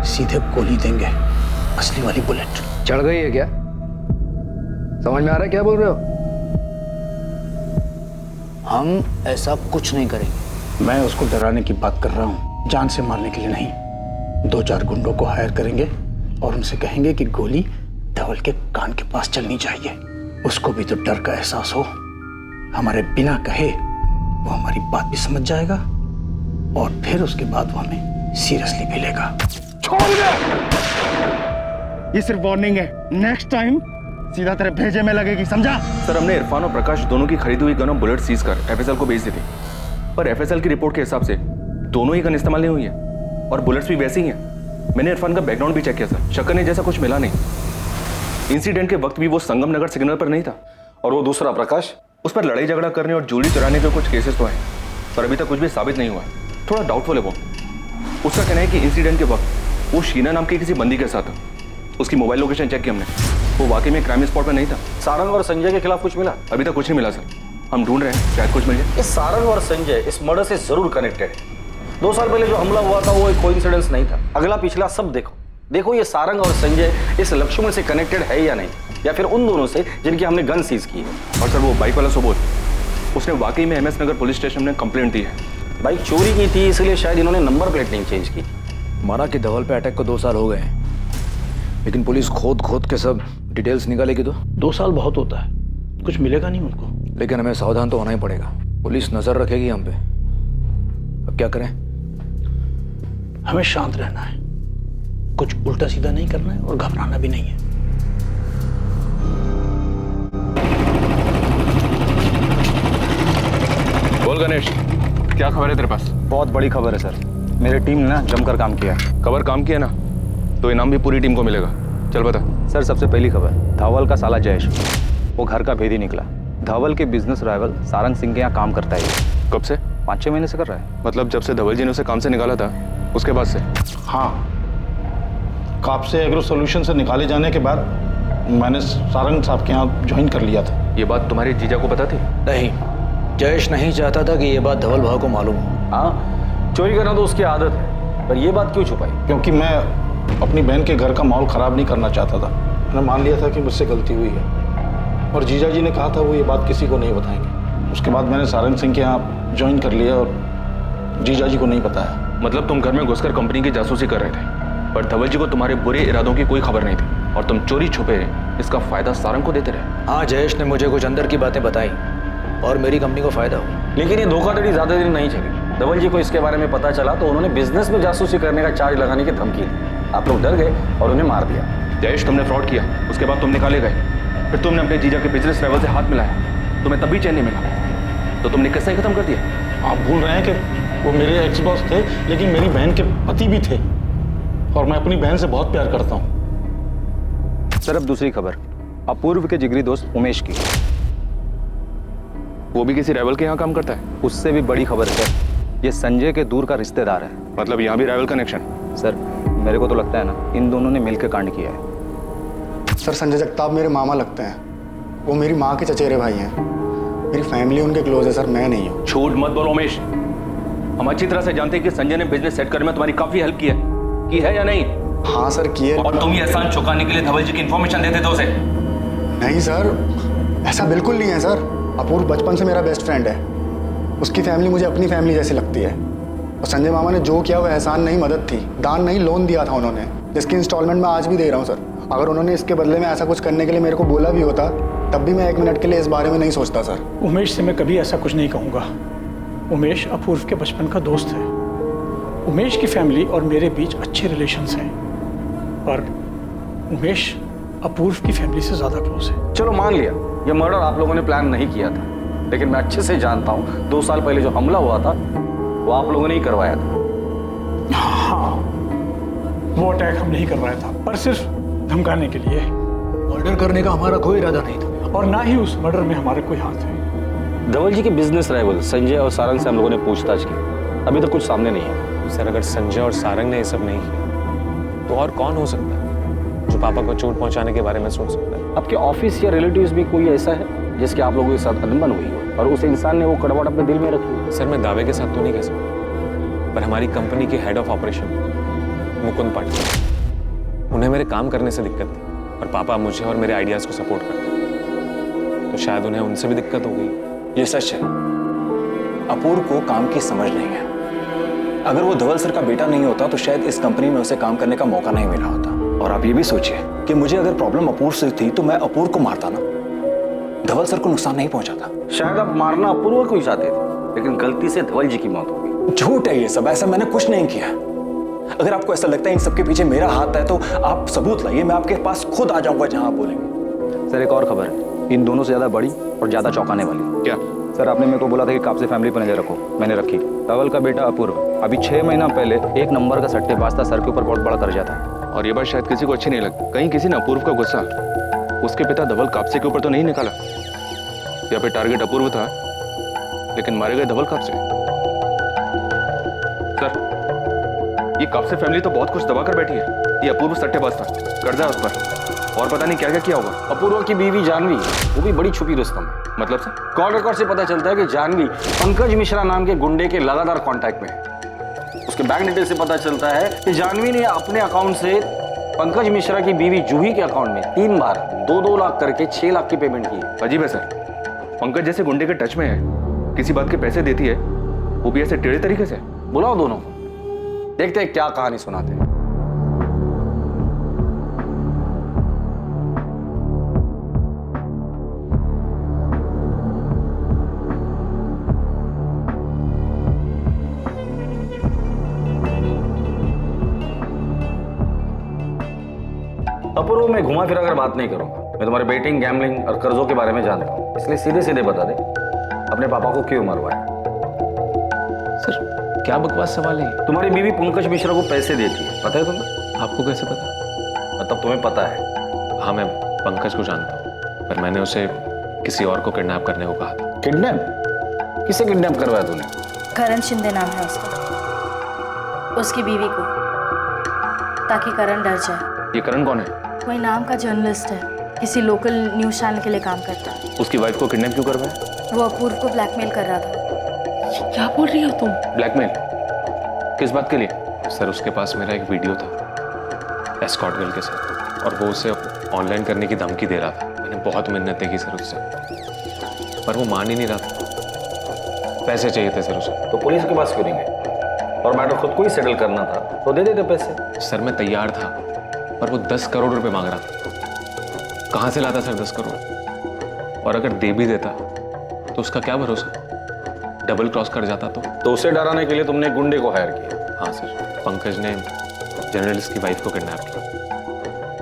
S7: सीधे गोली देंगे, असली वाली बुलेट।
S8: चढ़ गई है क्या? समझ में आ रहा है क्या बोल रहे हो? हम ऐसा कुछ नहीं करेंगे।
S7: मैं उसको डराने की बात कर रहा हूँ, जान से मारने के लिए नहीं। 2-4 गुंडों को हायर करेंगे और उनसे कहेंगे कि गोली धवल के कान के पास चलनी चाहिए। उसको भी तो डर का एहसास हो, हमारे बिना कहे वो हमारी बात भी समझ जाएगा और फिर उसके बाद वो हमें सीरियसली भी लेगा।
S12: छोड़ दे, ये सिर्फ वार्निंग है, नेक्स्ट टाइम सीधा तेरे भेजे में लगेगी, समझा?
S11: सर हमने इरफान और प्रकाश दोनों की खरीदी हुई गन और बुलेट सीज कर FSL को भेज दी थी, पर FSL की रिपोर्ट के हिसाब से दोनों ही गन इस्तेमाल नहीं हुई है और बुलेट्स भी वैसी ही हैं। मैंने इरफान का बैकग्राउंड भी चेक किया सर, शक करने जैसा कुछ मिला नहीं। इंसिडेंट के वक्त भी वो संगम नगर सिग्नल पर नहीं था।
S10: और वो दूसरा प्रकाश,
S11: उस पर लड़ाई झगड़ा करने और ज्वेलरी चुराने के कुछ केसेस तो हैं, पर अभी तक कुछ भी साबित नहीं हुआ है। थोड़ा डाउटफुल है वो। उसका कहना है कि इंसिडेंट के वक्त वो शीना नाम के किसी बंदी के साथ था। उसकी मोबाइल लोकेशन चेक की हमने, वो वाकई में क्राइम स्पॉट पर नहीं था।
S10: सारंग और संजय के खिलाफ कुछ मिला?
S11: अभी तक कुछ नहीं मिला सर, हम ढूंढ रहे हैं, शायद कुछ मिल जाए।
S10: इस सारंग और संजय इस मर्डर से जरूर कनेक्टेड है। 2 साल पहले जो हमला हुआ था वो एक कोइंसिडेंस नहीं था। अगला पिछला सब देखो ये सारंग और संजय इस लक्ष्मण से कनेक्टेड है या नहीं, या फिर उन दोनों से जिनकी हमने गन सीज की है।
S11: और सर वो बाइक वाला सुबोध, उसने वाकई में MS नगर पुलिस स्टेशन में कंप्लेंट दी है।
S10: बाइक चोरी की थी, इसलिए शायद इन्होंने नंबर प्लेट नहीं चेंज की।
S8: माना कि धवल पे अटैक को 2 साल हो गए हैं, लेकिन पुलिस खोद के सब डिटेल्स निकालेगी तो
S7: 2 साल बहुत होता है, कुछ मिलेगा नहीं उनको।
S8: लेकिन हमें सावधान तो होना ही पड़ेगा, पुलिस नजर रखेगी हम पे। अब क्या करें?
S7: हमें शांत रहना है, कुछ उल्टा सीधा नहीं करना है और घबराना भी नहीं है।
S11: बोल गणेश, क्या खबर है तेरे पास?
S5: बहुत बड़ी खबर है सर, मेरी टीम ने ना जमकर काम किया है।
S11: खबर काम किया ना, तो इनाम भी पूरी टीम को मिलेगा। चल बता।
S5: सर सबसे पहली खबर, धवल का साला जयेश, वो घर का भेदी निकला। धवल के बिजनेस राइवल सारंग सिंह के यहाँ काम करता है।
S11: कब से?
S5: 5-6 महीने से कर रहा है।
S11: मतलब जब से धवल जी ने उसे काम से निकाला था उसके बाद से?
S5: हाँ,
S7: कापसे एग्रो सॉल्यूशन से निकाले जाने के बाद मैंने सारंग साहब के यहाँ ज्वाइन कर लिया था।
S11: ये बात तुम्हारे जीजा को पता थी?
S8: नहीं, जयेश नहीं चाहता था कि ये बात धवल भाव को मालूम हो।
S10: हाँ, चोरी करना तो उसकी आदत है, पर ये बात क्यों छुपाई?
S7: क्योंकि मैं अपनी बहन के घर का माहौल ख़राब नहीं करना चाहता था। मैंने मान लिया था कि मुझसे गलती हुई है और जीजा जी ने कहा था वो ये बात किसी को नहीं बताएंगे। उसके बाद मैंने सारंग सिंह के यहाँ ज्वाइन कर लिया और जीजा जी को नहीं बताया।
S11: मतलब तुम घर में घुसकर कंपनी की जासूसी कर रहे थे, पर धवल जी को तुम्हारे बुरे इरादों की कोई खबर नहीं थी और तुम चोरी छुपे इसका फायदा सारंग को देते रहे।
S8: हाँ, जयेश ने मुझे कुछ अंदर की बातें बताई और मेरी कंपनी को फायदा हुआ।
S10: लेकिन ये धोखाधड़ी ज्यादा दिन नहीं चली। धवल जी को इसके बारे में पता चला तो उन्होंने बिजनेस में जासूसी करने का चार्ज लगाने की धमकी दी। आप लोग डर गए और उन्हें मार दिया।
S11: जयेश, तुमने फ्रॉड किया, उसके बाद तुम निकाले गए, फिर तुमने अपने जीजा के बिजनेस लेवल से हाथ मिलाया, तुम्हें तब भी चैन नहीं मिला, तो तुमने किस्सा ही खत्म कर दिया।
S7: आप भूल रहे हैं कि वो मेरे एक्स बॉस थे, लेकिन मेरी बहन के पति भी थे और मैं अपनी बहन से बहुत प्यार करता हूँ।
S5: सर, अब दूसरी खबर, अपूर्व के जिगरी दोस्त उमेश की।
S11: वो भी किसी राइवल के यहाँ काम करता है?
S5: उससे भी बड़ी खबर है, ये संजय के दूर का रिश्तेदार है।
S11: मतलब यहाँ भी राइवल कनेक्शन?
S5: सर, मेरे को तो लगता है ना, इन दोनों ने मिलकर कांड किया है।
S12: सर, संजय जगताप मेरे मामा लगते हैं, वो मेरी माँ के चचेरे भाई हैं। मेरी फैमिली उनके क्लोज है सर, मैं नहीं हूँ।
S11: झूठ मत बोलो उमेश, हम अच्छी तरह से जानते हैं कि संजय ने बिजनेस सेट करने में तुम्हारी काफी हेल्प की है या नहीं?
S12: हाँ सर, की है।
S11: और तुम ये एहसान चुकाने के लिए धवल जी की इन्फॉर्मेशन देते थे उसे?
S12: नहीं सर, ऐसा बिल्कुल नहीं है सर। अपूर्व बचपन से मेरा बेस्ट फ्रेंड है, उसकी फैमिली मुझे अपनी फैमिली जैसी लगती है। और संजय मामा ने जो किया वो एहसान नहीं, मदद थी, दान नहीं, लोन दिया था उन्होंने, जिसकी इंस्टॉलमेंट मैं आज भी दे रहा हूँ सर। अगर उन्होंने इसके बदले में ऐसा कुछ करने के लिए मेरे को बोला भी होता तब भी मैं 1 मिनट के लिए इस बारे में नहीं सोचता सर।
S7: उमेश से मैं कभी ऐसा कुछ नहीं कहूँगा। उमेश अपूर्व के बचपन का दोस्त है। उमेश की फैमिली और मेरे बीच अच्छे रिलेशंस हैं और उमेश अपूर्व की फैमिली से ज़्यादा क्लोज है।
S10: चलो मान लिया ये मर्डर आप लोगों ने प्लान नहीं किया था, लेकिन मैं अच्छे से जानता हूँ 2 साल पहले जो हमला हुआ था वो आप लोगों ने ही करवाया था।
S7: हाँ, वो अटैक हम नहीं करवाया था, पर सिर्फ धमकाने के लिए।
S8: मर्डर करने का हमारा कोई इरादा नहीं था
S7: और ना ही उस मर्डर में हमारा कोई हाथ है।
S10: धवल जी के बिजनेस राइवल संजय और सारंग से हम लोगों ने पूछताछ की, अभी तक कुछ सामने नहीं है।
S2: सर, अगर संजय और सारंग ने ये सब नहीं किया तो और कौन हो सकता है जो पापा को चोट पहुंचाने के बारे में सोच सकता है?
S10: आपके ऑफिस या रिलेटिव्स भी कोई ऐसा है जिसके आप लोगों के साथ अनबन हुई हो और उस इंसान ने वो कड़वाहट अपने दिल में रखी?
S2: सर, मैं दावे के साथ तो नहीं कह सकता, पर हमारी कंपनी के head of operation Mukund Patil, उन्हें मेरे काम करने से दिक्कत थी और पापा मुझे और मेरे आइडियाज को सपोर्ट करते, तो शायद उन्हें उनसे भी दिक्कत हो गई।
S7: ये सच है, अपूर्व को काम की समझ नहीं है। अगर वो धवल सर का बेटा नहीं होता तो शायद इस कंपनी में उसे काम करने का मौका नहीं मिला होता। और आप ये भी सोचिए कि मुझे अगर प्रॉब्लम अपूर्व से थी तो मैं अपूर्व को मारता ना, धवल सर को नुकसान नहीं पहुंचाता।
S10: शायद आप मारना अपूर्व को ही चाहते थे, लेकिन गलती से धवल जी की मौत हो गई।
S7: झूठ है ये सब, ऐसा मैंने कुछ नहीं किया। अगर आपको ऐसा लगता है इन सबके पीछे मेरा हाथ है तो आप सबूत लाइए, मैं आपके पास खुद आ जाऊंगा जहां आप बोलेंगे।
S5: सर, एक और खबर है, इन दोनों से ज्यादा बड़ी और ज्यादा चौंकाने वाली।
S11: क्या?
S5: सर, आपने मेरे को बोला था कि कापसे फैमिली पर नजर रखो, मैंने रखी। धवल का बेटा अपूर्व अभी 6 महीना पहले 1 नंबर का सट्टेबाज था, सर के ऊपर बहुत बड़ा कर्जा था।
S11: और ये बात शायद किसी को अच्छी नहीं लगी। कहीं किसी ने अपूर्व का गुस्सा उसके पिता धवल कापसे के ऊपर तो नहीं निकाला, या फिर टारगेट अपूर्व था लेकिन मारे गए धवल कापसे। सर, ये कापसे फैमिली तो बहुत कुछ दबा कर बैठी है। ये अपूर्व सट्टेबाज था, कर्जा है उस पर, और पता नहीं क्या क्या किया होगा।
S10: अपूर्व की बीवी जानवी, वो भी बड़ी छुपी रुस्तम है।
S11: मतलब सर?
S10: कॉल रिकॉर्ड से पता चलता है कि जानवी पंकज मिश्रा नाम के गुंडे के लगातार कांटेक्ट में है। उसके बैंक डिटेल से पता चलता है कि जानवी ने अपने अकाउंट से पंकज मिश्रा की बीवी जूही के अकाउंट में 3 बार 2-2 लाख करके 6 लाख की पेमेंट की है।
S11: अजीब है सर, पंकज जैसे गुंडे के टच में है, किसी बात के पैसे देती है, वो भी ऐसे टेढ़े तरीके से।
S10: बुलाओ दोनों को, देखते हैं क्या कहानी सुनाते हैं। अपूर्व, मैं घुमा फिरा कर बात नहीं करूंगा। मैं तुम्हारे बेटिंग, गैम्बलिंग और कर्जों के बारे में जानता हूं, इसलिए सीधे सीधे बता दे अपने पापा को क्यों मरवाया।
S2: सर, क्या बकवास सवाल है?
S10: तुम्हारी बीवी पंकज मिश्रा को पैसे देती है, पता है तुम्हें?
S2: आपको कैसे पता?
S10: मतलब तुम्हें पता है?
S2: हाँ, मैं पंकज को जानता हूँ, पर मैंने उसे किसी और को किडनैप करने को कहा था।
S10: किडनैप? किसे किडनैप करवाया तूने?
S1: करण शिंदे नाम है उसका, उसकी बीवी को, ताकि करण डर जाए।
S11: ये करण कौन है?
S1: कोई नाम का जर्नलिस्ट है, किसी लोकल न्यूज़ चैनल के लिए काम करता है।
S11: उसकी वाइफ को किडनैप क्यों करवाया?
S1: वो अपूर्व को ब्लैकमेल कर रहा था।
S9: क्या बोल रही हो तुम?
S11: ब्लैकमेल? किस बात के लिए?
S2: सर उसके पास मेरा एक वीडियो था एस्कॉर्ट गर्ल के साथ, और वो उसे ऑनलाइन करने की धमकी दे रहा था। मैंने बहुत मिन्नतें की सर उससे, पर वो मान ही नहीं रहा था। पैसे चाहिए थे सर उसे।
S10: तो पुलिस के पास क्यों नहीं गए? और मैटर खुद को ही सेटल करना था तो दे देते पैसे।
S2: सर मैं तैयार था, पर वो 10 करोड़ रुपए मांग रहा था। कहाँ से लाता सर 10 करोड़? और अगर दे भी देता तो उसका क्या भरोसा, डबल क्रॉस कर जाता तो
S10: उसे डराने के लिए तुमने गुंडे को हायर किया?
S2: हाँ सर, पंकज ने जर्नलिस्ट की वाइफ को किडनैप किया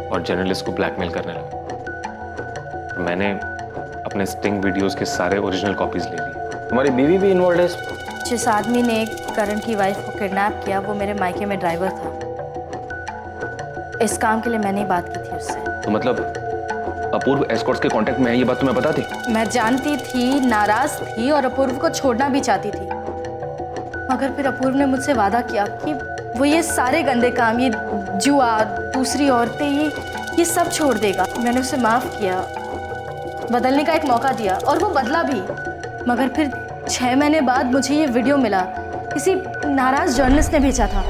S2: और जर्नलिस्ट को ब्लैकमेल करने लगा। मैंने अपने स्टिंग वीडियोस के सारे ओरिजिनल कॉपीज ले ली।
S10: तुम्हारी बीवी भी इन्वॉल्व है?
S1: जिस आदमी ने करण की वाइफ को किडनैप किया वो मेरे मायके में ड्राइवर था। इस काम के लिए मैंने ही बात की थी उससे।
S11: तो मतलब अपूर्व एस्कॉर्ट्स के कांटेक्ट में है, ये बात तुम्हें पता थी?
S1: मैं जानती थी, नाराज थी और अपूर्व को छोड़ना भी चाहती थी, मगर फिर अपूर्व ने मुझसे वादा किया कि वो ये सारे गंदे काम, ये जुआ, दूसरी औरतें, ये सब छोड़ देगा। मैंने उसे माफ़ किया, बदलने का एक मौका दिया और वो बदला भी। मगर फिर 6 महीने बाद मुझे ये वीडियो मिला, किसी नाराज जर्नलिस्ट ने भेजा था।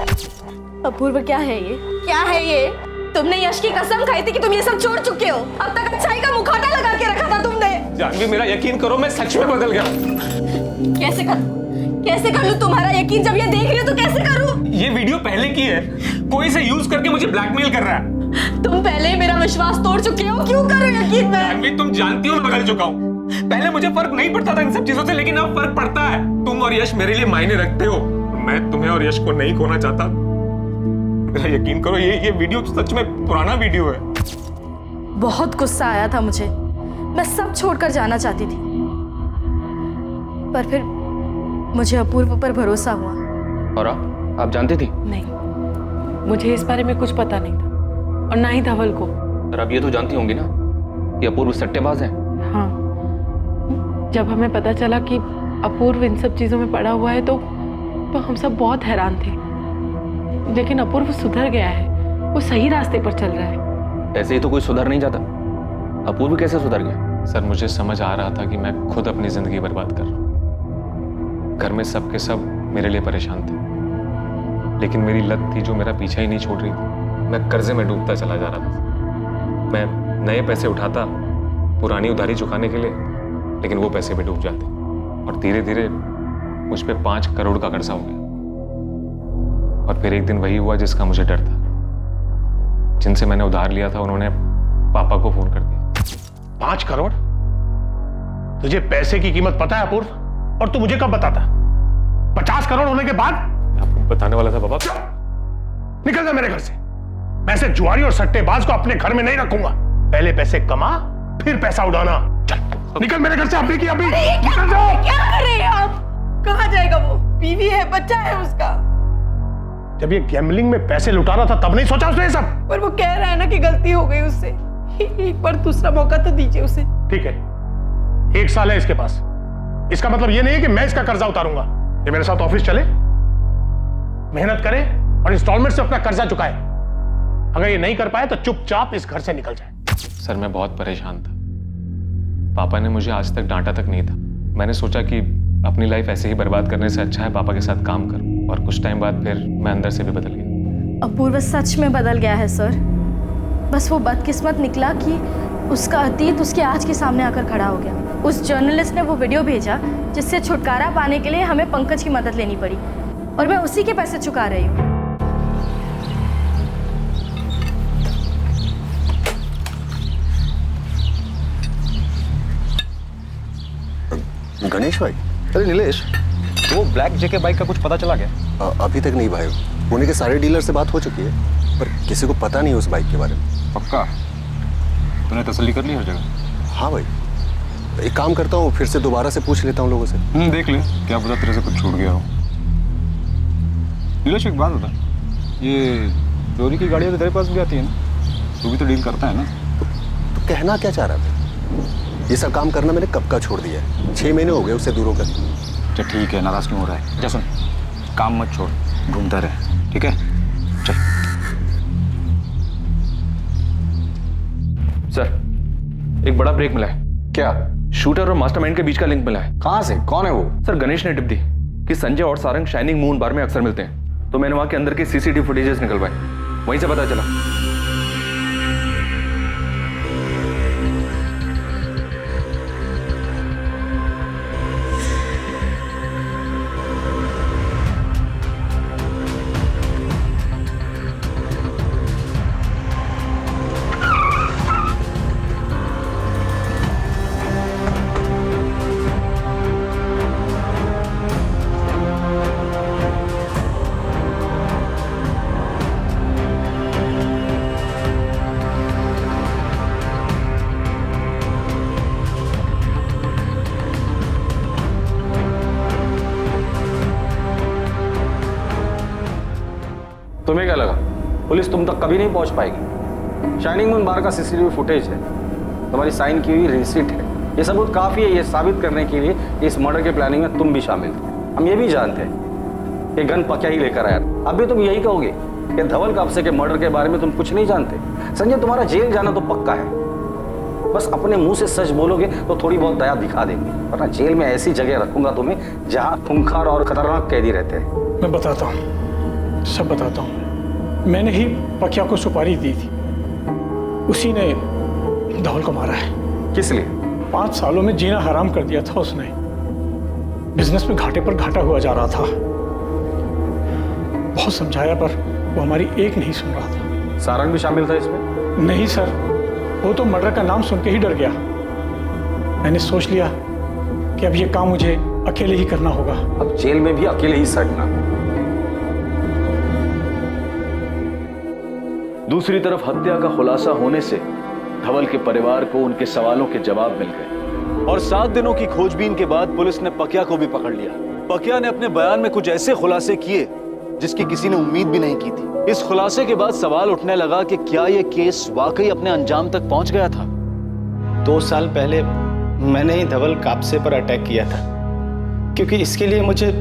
S1: अपूर्व क्या है ये, क्या है ये? तुमने यश की कसम खाई थी कि तुम ये सब छोड़ चुके हो। अब तक अच्छाई का मुखौटा लगा के रखा था तुमने।
S2: जानवी मेरा यकीन करो, मैं सच में बदल गया।
S1: कैसे कर लूं तुम्हारा यकीन? जब ये देख रही हो तो कैसे करूं?
S2: ये वीडियो पहले की है, कोई इसे यूज करके मुझे ब्लैकमेल कर रहा है।
S1: तुम पहले ही मेरा विश्वास तोड़ चुके हो, क्यों करो यकीन मैं?
S2: जानवी तुम जानती हो मैं बदल चुका हूँ। पहले मुझे फर्क नहीं पड़ता था इन सब चीजों से, लेकिन अब फर्क पड़ता है। तुम और यश मेरे लिए मायने रखते हो। मैं तुम्हें और यश को नहीं खोना चाहता। मेरा यकीन करो, ये वीडियो सच में पुराना वीडियो है।
S1: बहुत गुस्सा आया था मुझे, मैं सब छोड़कर जाना चाहती थी, पर फिर मुझे अपूर्व पर भरोसा हुआ।
S11: और आप जानती थी?
S9: नहीं, मुझे इस बारे में कुछ पता नहीं था, और ना ही धवल को।
S11: और अब ये तो जानती होंगी ना कि अपूर्व सट्टेबाज है।
S9: हाँ, जब हमें पता चला कि अपूर्व इन सब चीजों में पड़ा हुआ है तो हम सब बहुत हैरान थे। लेकिन अपूर्व सुधर गया है, वो सही रास्ते पर चल रहा है।
S11: ऐसे ही तो कोई सुधर नहीं जाता। अपूर्व कैसे सुधर गया?
S2: सर मुझे समझ आ रहा था कि मैं खुद अपनी जिंदगी बर्बाद कर रहा हूँ। घर में सब के सब मेरे लिए परेशान थे, लेकिन मेरी लत थी जो मेरा पीछा ही नहीं छोड़ रही थी। मैं कर्जे में डूबता चला जा रहा था। मैं नए पैसे उठाता पुरानी उधारी चुकाने के लिए, लेकिन वो पैसे भी डूब जाते, और धीरे धीरे मुझ पे 5 करोड़ का कर्जा हो गया। और फिर एक दिन वही हुआ जिसका मुझे डर था। जिनसे मैंने उधार लिया था उन्होंने पापा को फोन कर दिया।
S4: 5 करोड़? तुझे पैसे की कीमत पता है अपूर्व? और तू मुझे कब बताता? 50 करोड़ होने के बाद?
S2: आपको बताने वाला था पापा।
S4: निकल जा मेरे घर से। मैं ऐसे जुआरी और सट्टेबाज को अपने घर में नहीं रखूंगा। पहले पैसे कमा, फिर पैसा उड़ाना। चल निकल मेरे घर से, अभी की अभी निकल जाओ।
S9: क्या कर रहे हैं आप? कहाँ जाएगा वो? बीवी है, बच्चा है उसका।
S4: जब ये गैम्बलिंग में पैसे लुटा रहा था तब नहीं सोचा उसने ये सब?
S9: पर वो कह रहा है ना कि गलती हो गई उससे। एक बार दूसरा मौका तो दीजिए उसे।
S4: ठीक है, 1 साल है इसके पास। इसका मतलब ये नहीं है कि मैं इसका कर्जा उतारूंगा। ये मेरे साथ ऑफिस चले, मेहनत करे और इंस्टॉलमेंट से अपना कर्जा चुकाए। अगर ये नहीं कर पाए तो चुपचाप इस घर से निकल जाए।
S2: सर मैं बहुत परेशान था। पापा ने मुझे आज तक डांटा तक नहीं था। मैंने सोचा कि अपनी लाइफ ऐसे ही बर्बाद करने से अच्छा है पापा के साथ काम करूं, और कुछ टाइम बाद फिर मैं अंदर से भी बदल गया।
S1: अपूर्व सच में बदल गया है सर। बस वो बदकिस्मत निकला कि उसका अतीत उसके आज के सामने आकर खड़ा हो गया। उस जर्नलिस्ट ने वो वीडियो भेजा जिससे छुटकारा पाने के लिए हमें पंकज की मदद लेनी पड़ी, और मैं उसी के पैसे चुका रही हूँ।
S14: गणेश भाई?
S5: अरे नीलेश, वो ब्लैक जेके बाइक का कुछ पता चला क्या?
S14: अभी तक नहीं भाई। पुणे के सारे डीलर से बात हो चुकी है, पर किसी को पता नहीं उस बाइक के बारे में।
S5: पक्का? तूने तसल्ली कर ली हर जगह?
S14: हाँ भाई, एक काम करता हूँ, फिर से दोबारा से पूछ लेता हूँ लोगों से।
S5: देख ले, क्या पता तेरे से कुछ छूट गया हो। नीलेश एक बात बता, ये चोरी की गाड़ियाँ तो तेरे पास भी आती है ना? तू भी तो डील करता है ना?
S14: तो कहना क्या चाह रहा था? ये सब काम करना मैंने कब का छोड़ दिया है। 6 महीने हो गए उससे दूर होकर।
S5: चल ठीक है, नाराज क्यों हो रहा है? जा सुन, काम मत छोड़, घूमता रहे, ठीक है? चल।
S11: सर एक बड़ा ब्रेक मिला है।
S10: क्या?
S11: शूटर और मास्टरमाइंड के बीच का लिंक मिला है।
S10: कहां से? कौन है वो?
S11: सर गणेश ने टिप दी कि संजय और सारंग शाइनिंग मून बार में अक्सर मिलते हैं, तो मैंने वहां के अंदर के सीसीटीवी फुटेजेस निकलवाए, वहीं से पता चला।
S10: तुम्हें क्या लगा पुलिस तुम तक कभी नहीं पहुंच पाएगी? शाइनिंग मून बार का सीसीटीवी फुटेज है, तुम्हारी साइन की हुई रिसीट है, ये सबूत काफी है ये साबित करने के लिए कि इस मर्डर के प्लानिंग में तुम भी शामिल थे। हम ये भी जानते हैं कि गन पक्या ही लेकर आया। अब भी तुम यही कहोगे कि धवल कापसे के मर्डर के बारे में तुम कुछ नहीं जानते? संजय तुम्हारा जेल जाना तो पक्का है, बस अपने मुंह से सच बोलोगे तो थोड़ी बहुत दया दिखा देंगे, वरना जेल में ऐसी जगह रखूंगा तुम्हें जहां खूंखार और खतरनाक कैदी रहते हैं।
S7: मैं बताता हूँ, सब बताता हूँ। मैंने ही पकिया को सुपारी दी थी, उसी ने धवल को मारा है।
S10: किस लिए?
S7: 5 सालों में जीना हराम कर दिया था उसने। बिजनेस में घाटे पर घाटा हुआ जा रहा था। बहुत समझाया पर वो हमारी एक नहीं सुन रहा था।
S10: सारंग भी शामिल था इसमें?
S7: नहीं सर, वो तो मर्डर का नाम सुन के ही डर गया। मैंने सोच लिया कि अब ये काम मुझे अकेले ही करना होगा।
S10: अब जेल में भी अकेले ही सड़ना।
S8: दूसरी तरफ हत्या का खुलासा होने से धवल के परिवार को उनके सवालों के जवाब मिल गए और 7 दिनों की खोजबीन के बाद पुलिस ने पकिया को भी पकड़ लिया। पकिया ने अपने बयान में कुछ ऐसे खुलासे किए जिसकी किसी ने उम्मीद भी नहीं की थी। इस खुलासे के बाद सवाल उठने लगा कि क्या यह केस वाकई अपने अंजाम तक पहुंच गया था।
S12: 2 साल पहले मैंने ही धवल कापसे पर अटैक किया था, क्योंकि इसके लिए मुझे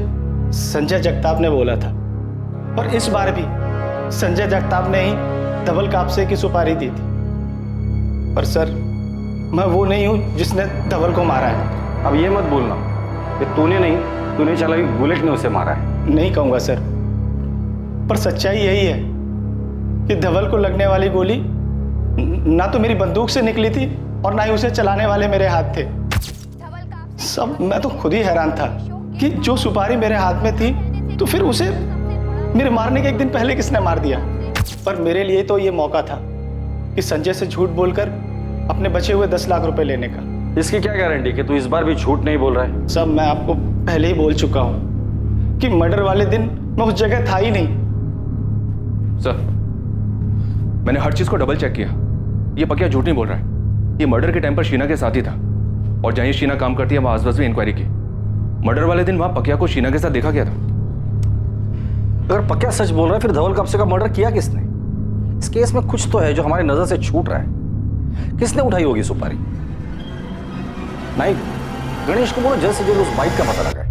S12: संजय जगताप ने बोला था, और इस बार भी संजय जगताप ने ही धवल कापसे की सुपारी दी थी। पर सर, मैं वो नहीं हूं जिसने धवल को मारा है।
S10: अब ये मत बोलना कि तूने चलाई बुलेट ने उसे मारा है।
S12: नहीं कहूंगा सर, पर सच्चाई यही है कि धवल को लगने वाली गोली ना तो मेरी बंदूक से निकली थी और ना ही उसे चलाने वाले मेरे हाथ थे। सब मैं तो खुद ही हैरान था कि जो सुपारी मेरे हाथ में थी तो फिर उसे मेरे मारने के 1 दिन पहले किसने मार दिया। पर मेरे लिए तो ये मौका था कि संजय से झूठ बोलकर अपने बचे हुए 10 लाख रुपए लेने का।
S10: इसकी क्या गारंटी कि तू इस बार भी झूठ नहीं बोल रहा है?
S12: सब मैं आपको पहले ही बोल चुका हूं कि मर्डर वाले दिन मैं उस जगह था ही नहीं।
S11: सर, मैंने हर चीज को डबल चेक किया। ये पकिया झूठ नहीं बोल रहा है। ये मर्डर के टाइम पर शीना के साथ ही था, और जहां शीना काम करती है वहां आसपास भी इंक्वायरी की। मर्डर वाले दिन वहां पकिया को शीना के साथ देखा गया था।
S10: अगर पकिया सच बोल रहा है फिर धवल कापसे का मर्डर किया किसने? इस केस में कुछ तो है जो हमारी नजर से छूट रहा है। किसने उठाई होगी सुपारी? नहीं, गणेश को बोलो जल्द से जल्द उस बाइक का पता लगाए।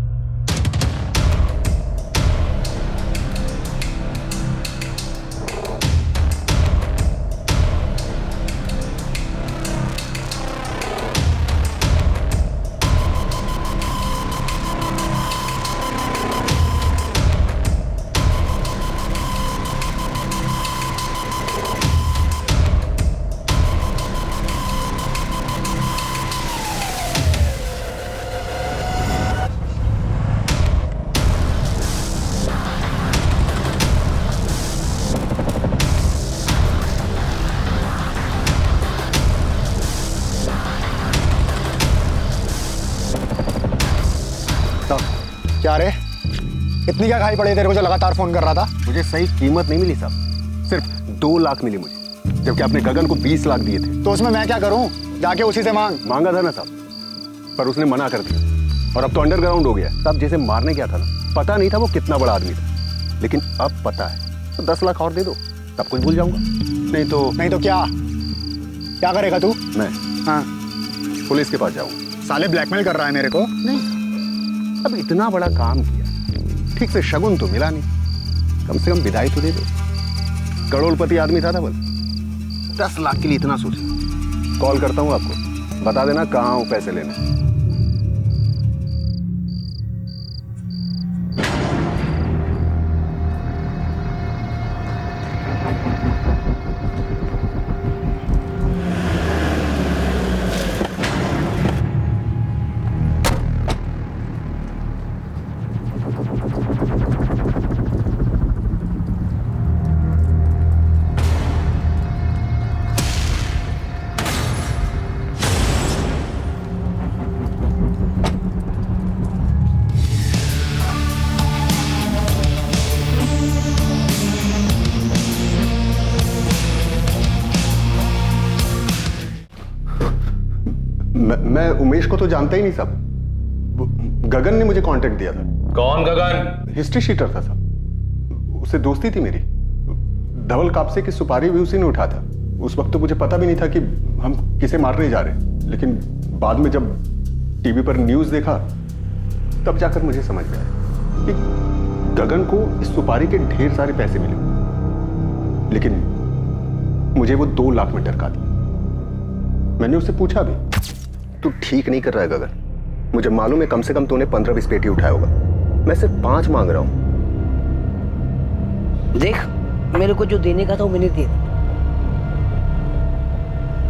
S14: क्या रे, इतनी क्या खाई पड़ी तेरे को जो लगातार फोन कर रहा था? मुझे सही कीमत नहीं मिली साहब, सिर्फ 2 लाख मिली मुझे, जबकि आपने गगन को 20 लाख दिए थे।
S6: तो उसमें मैं क्या करूं? जाके उसी से
S14: मांगा था ना साहब, पर उसने मना कर दिया और अब तो अंडरग्राउंड हो गया। साहब जिसे मारने गया था ना, पता नहीं था वो कितना बड़ा आदमी था, लेकिन अब पता है। तो 10 लाख और दे दो, तब कुछ भूल जाऊंगा। नहीं तो क्या करेगा तू? मैं पुलिस के पास जाऊंगा।
S6: साले ब्लैकमेल कर रहा है मेरे को?
S14: नहीं, अब इतना बड़ा काम किया, ठीक से शगुन तो मिला नहीं, कम से कम विदाई तो दे दो। करोड़पति आदमी था धवल, 10 लाख के लिए इतना सोचा। कॉल करता हूँ आपको, बता देना कहाँ हूँ पैसे लेने। मैं उमेश को तो जानता ही नहीं साहब। गगन ने मुझे कांटेक्ट दिया था।
S3: कौन गगन?
S14: हिस्ट्री शीटर था साहब, उससे दोस्ती थी मेरी। धवल कापसे की सुपारी भी उसी ने उठा था। उस वक्त तो मुझे पता भी नहीं था कि हम किसे मारने जा रहे हैं, लेकिन बाद में जब टीवी पर न्यूज देखा तब जाकर मुझे समझ में आया कि गगन को इस सुपारी के ढेर सारे पैसे मिले, लेकिन मुझे वो 2 लाख में टरका दिया। मैंने उससे पूछा भी,
S6: तू ठीक नहीं कर रहा है गगन, मुझे मालूम है कम से कम तूने 15-20 पेटी उठाया होगा, मैं सिर्फ 5 मांग रहा हूं।
S15: देख, मेरे को जो देने का था वो मैंने दे दिया।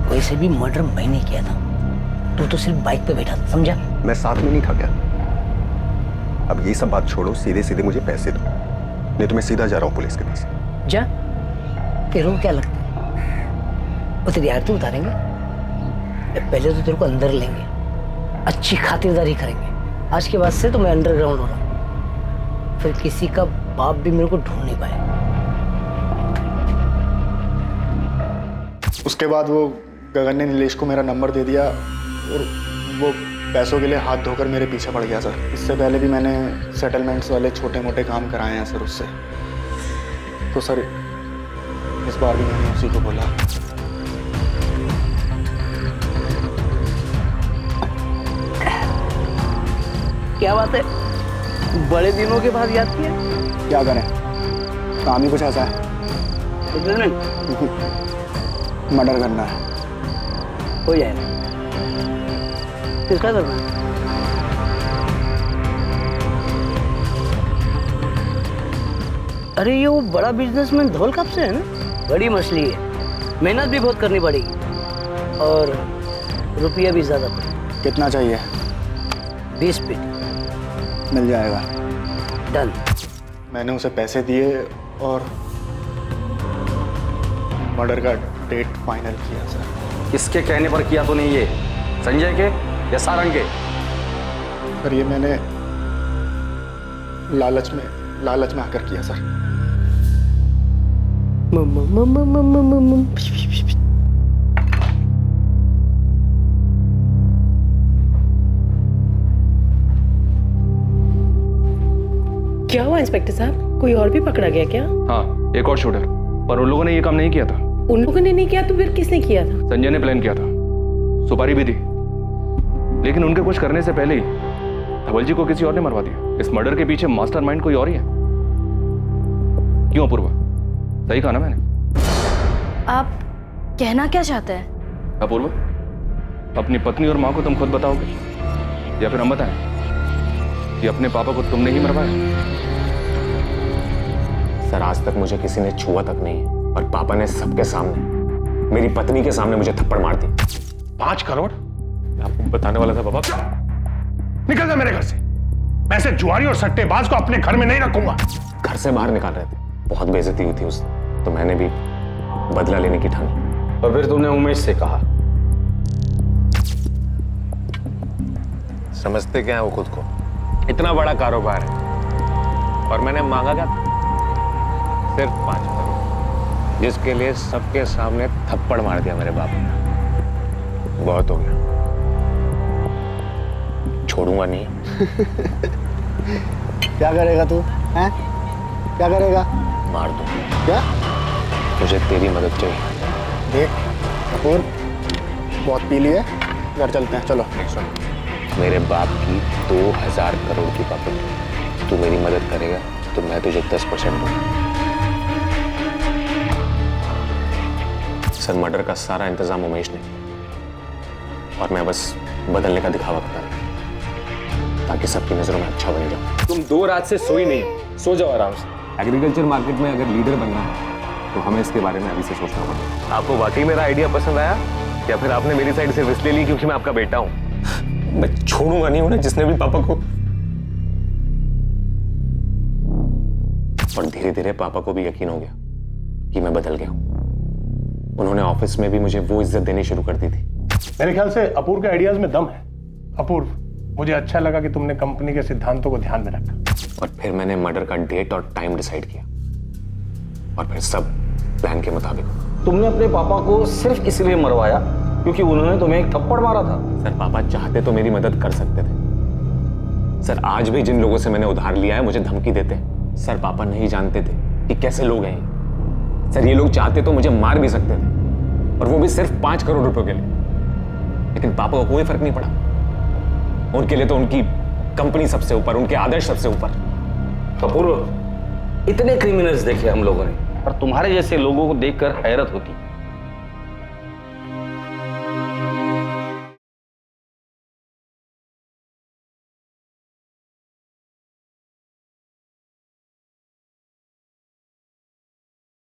S15: वैसे भी मर्डर मैंने किया था, तू तो सिर्फ बाइक पे बैठा था, समझा?
S6: मैं साथ में नहीं था क्या? अब ये सब बात छोड़ो, सीधे सीधे मुझे पैसे दो, नहीं तो मैं सीधा जा रहा हूं पुलिस के पास।
S15: जा, तेरे को क्या लगता है वो तेरी आरती उतारेंगे? पहले तो तेरे को अंदर लेंगे, अच्छी खातिरदारी करेंगे। आज के बाद से तो मैं अंडरग्राउंड हो रहा हूं, फिर किसी का बाप भी मेरे को ढूंढ नहीं पाए।
S12: उसके बाद वो गगन ने नीलेश को मेरा नंबर दे दिया और वो पैसों के लिए हाथ धोकर मेरे पीछे पड़ गया सर। इससे पहले भी मैंने सेटलमेंट्स वाले छोटे मोटे काम कराए हैं सर उससे। तो सर इस बार भी मैंने उसी को बोला।
S15: क्या बात है, बड़े दिनों के बाद याद किया?
S12: क्या करें, काम ही कुछ ऐसा है। मर्डर करना है।
S15: हो जाएगा। किसका करना है? अरे ये वो बड़ा बिजनेसमैन धवल कापसे है ना, बड़ी मछली है, मेहनत भी बहुत करनी पड़ेगी और रुपया भी ज्यादा पड़ेगा।
S12: कितना चाहिए?
S15: 20 पेटी
S12: मिल जाएगा।
S15: डन।
S12: मैंने उसे पैसे दिए और मर्डर का डेट फाइनल किया सर।
S10: किसके कहने पर किया तूने ये? संजय के या सारंग के?
S12: सर ये मैंने लालच में आकर किया सर।
S9: क्या हुआ इंस्पेक्टर साहब, कोई और भी पकड़ा गया क्या?
S11: हाँ, एक और शूटर, पर उन लोगों ने ये काम नहीं किया था।
S9: उन लोगों ने नहीं किया तो फिर किसने किया था?
S11: संजय ने प्लान किया था, सुपारी भी दी, लेकिन उनके कुछ करने से पहले ही धवल जी को किसी और ने मरवा दिया। इस मर्डर के पीछे मास्टरमाइंड कोई और ही है। क्यों अपूर्वा, सही कहा ना मैंने?
S1: आप कहना क्या चाहते हैं?
S11: अपूर्वा, अपनी पत्नी और माँ को तुम खुद बताओगे या फिर हम बताएं कि अपने पापा को तुमने ही मरवाया?
S2: सर, आज तक मुझे किसी ने छुआ तक नहीं है और पापा ने सबके सामने, मेरी पत्नी के सामने मुझे थप्पड़ मार दी।
S4: 5 करोड़?
S2: आपको बताने वाला था पापा।
S4: निकल जा मेरे घर से। मैं ऐसे जुआरी और सट्टेबाज को अपने घर में नहीं रखूंगा।
S2: घर से बाहर निकाल रहे थे, बहुत बेइज्जती हुई थी उससे, तो मैंने भी बदला लेने की ठानी।
S10: और फिर तुमने उमेश से कहा?
S2: समझते क्या है वो खुद को? इतना बड़ा कारोबार है और मैंने मांगा क्या? सिर्फ 5 करोड़, जिसके लिए सबके सामने थप्पड़ मार दिया मेरे बाप ने। बहुत हो गया, छोड़ूंगा नहीं।
S12: क्या करेगा तू? हैं? क्या करेगा?
S2: मार दूं।
S12: क्या?
S2: मुझे तेरी मदद चाहिए।
S12: देख कपूर, बहुत पी लिए, घर चलते हैं, चलो।
S2: मेरे बाप की 2000 करोड़ की प्रॉपर्टी, तू मेरी मदद करेगा तो मैं तुझे 10% दूंगा। सर, मर्डर का सारा इंतजाम उमेश ने, और मैं बस बदलने का दिखावा करता रहा ताकि सबकी नजरों में अच्छा बन जाऊं।
S3: तुम 2 रात से सोई नहीं, सो जाओ आराम से।
S2: एग्रीकल्चर मार्केट में अगर लीडर बनना है तो हमें इसके बारे में अभी से सोचना पड़ेगा।
S11: आपको वाकई मेरा आइडिया पसंद आया या फिर आपने मेरी साइड से रिस्क ले ली क्योंकि मैं आपका बेटा हूं?
S2: मैं छोड़ूंगा नहीं उन्हें जिसने भी पापा को, और धीरे धीरे पापा को भी यकीन हो गया कि मैं बदल गया हूं। उन्होंने ऑफिस में भी मुझे वो इज्जत देनी शुरू कर दी थी।
S4: मेरे ख्याल से अपूर्व के आइडियाज में दम है। अपूर्व, मुझे अच्छा लगा कि तुमने कंपनी के सिद्धांतों को ध्यान में रखा।
S2: और फिर मैंने मर्डर का डेट और टाइम डिसाइड किया और फिर सब प्लान के मुताबिक।
S10: तुमने अपने पापा को सिर्फ इसलिए मरवाया क्योंकि उन्होंने तुम्हें एक थप्पड़ मारा था।
S2: सर, पापा चाहते तो मेरी मदद कर सकते थे। सर, आज भी जिन लोगों से मैंने उधार लिया है मुझे धमकी देते हैं। सर, पापा नहीं जानते थे कि कैसे लोग हैं ये। सर, ये लोग चाहते तो मुझे मार भी सकते थे, और वो भी सिर्फ 5 करोड़ रुपए के लिए। लेकिन पापा को कोई फर्क नहीं पड़ा। उनके लिए तो उनकी कंपनी सबसे ऊपर, उनके आदर्श सबसे ऊपर।
S10: अपूर्व, इतने क्रिमिनल्स देखे हम लोगों ने, पर तुम्हारे जैसे लोगों को देखकर हैरत होती।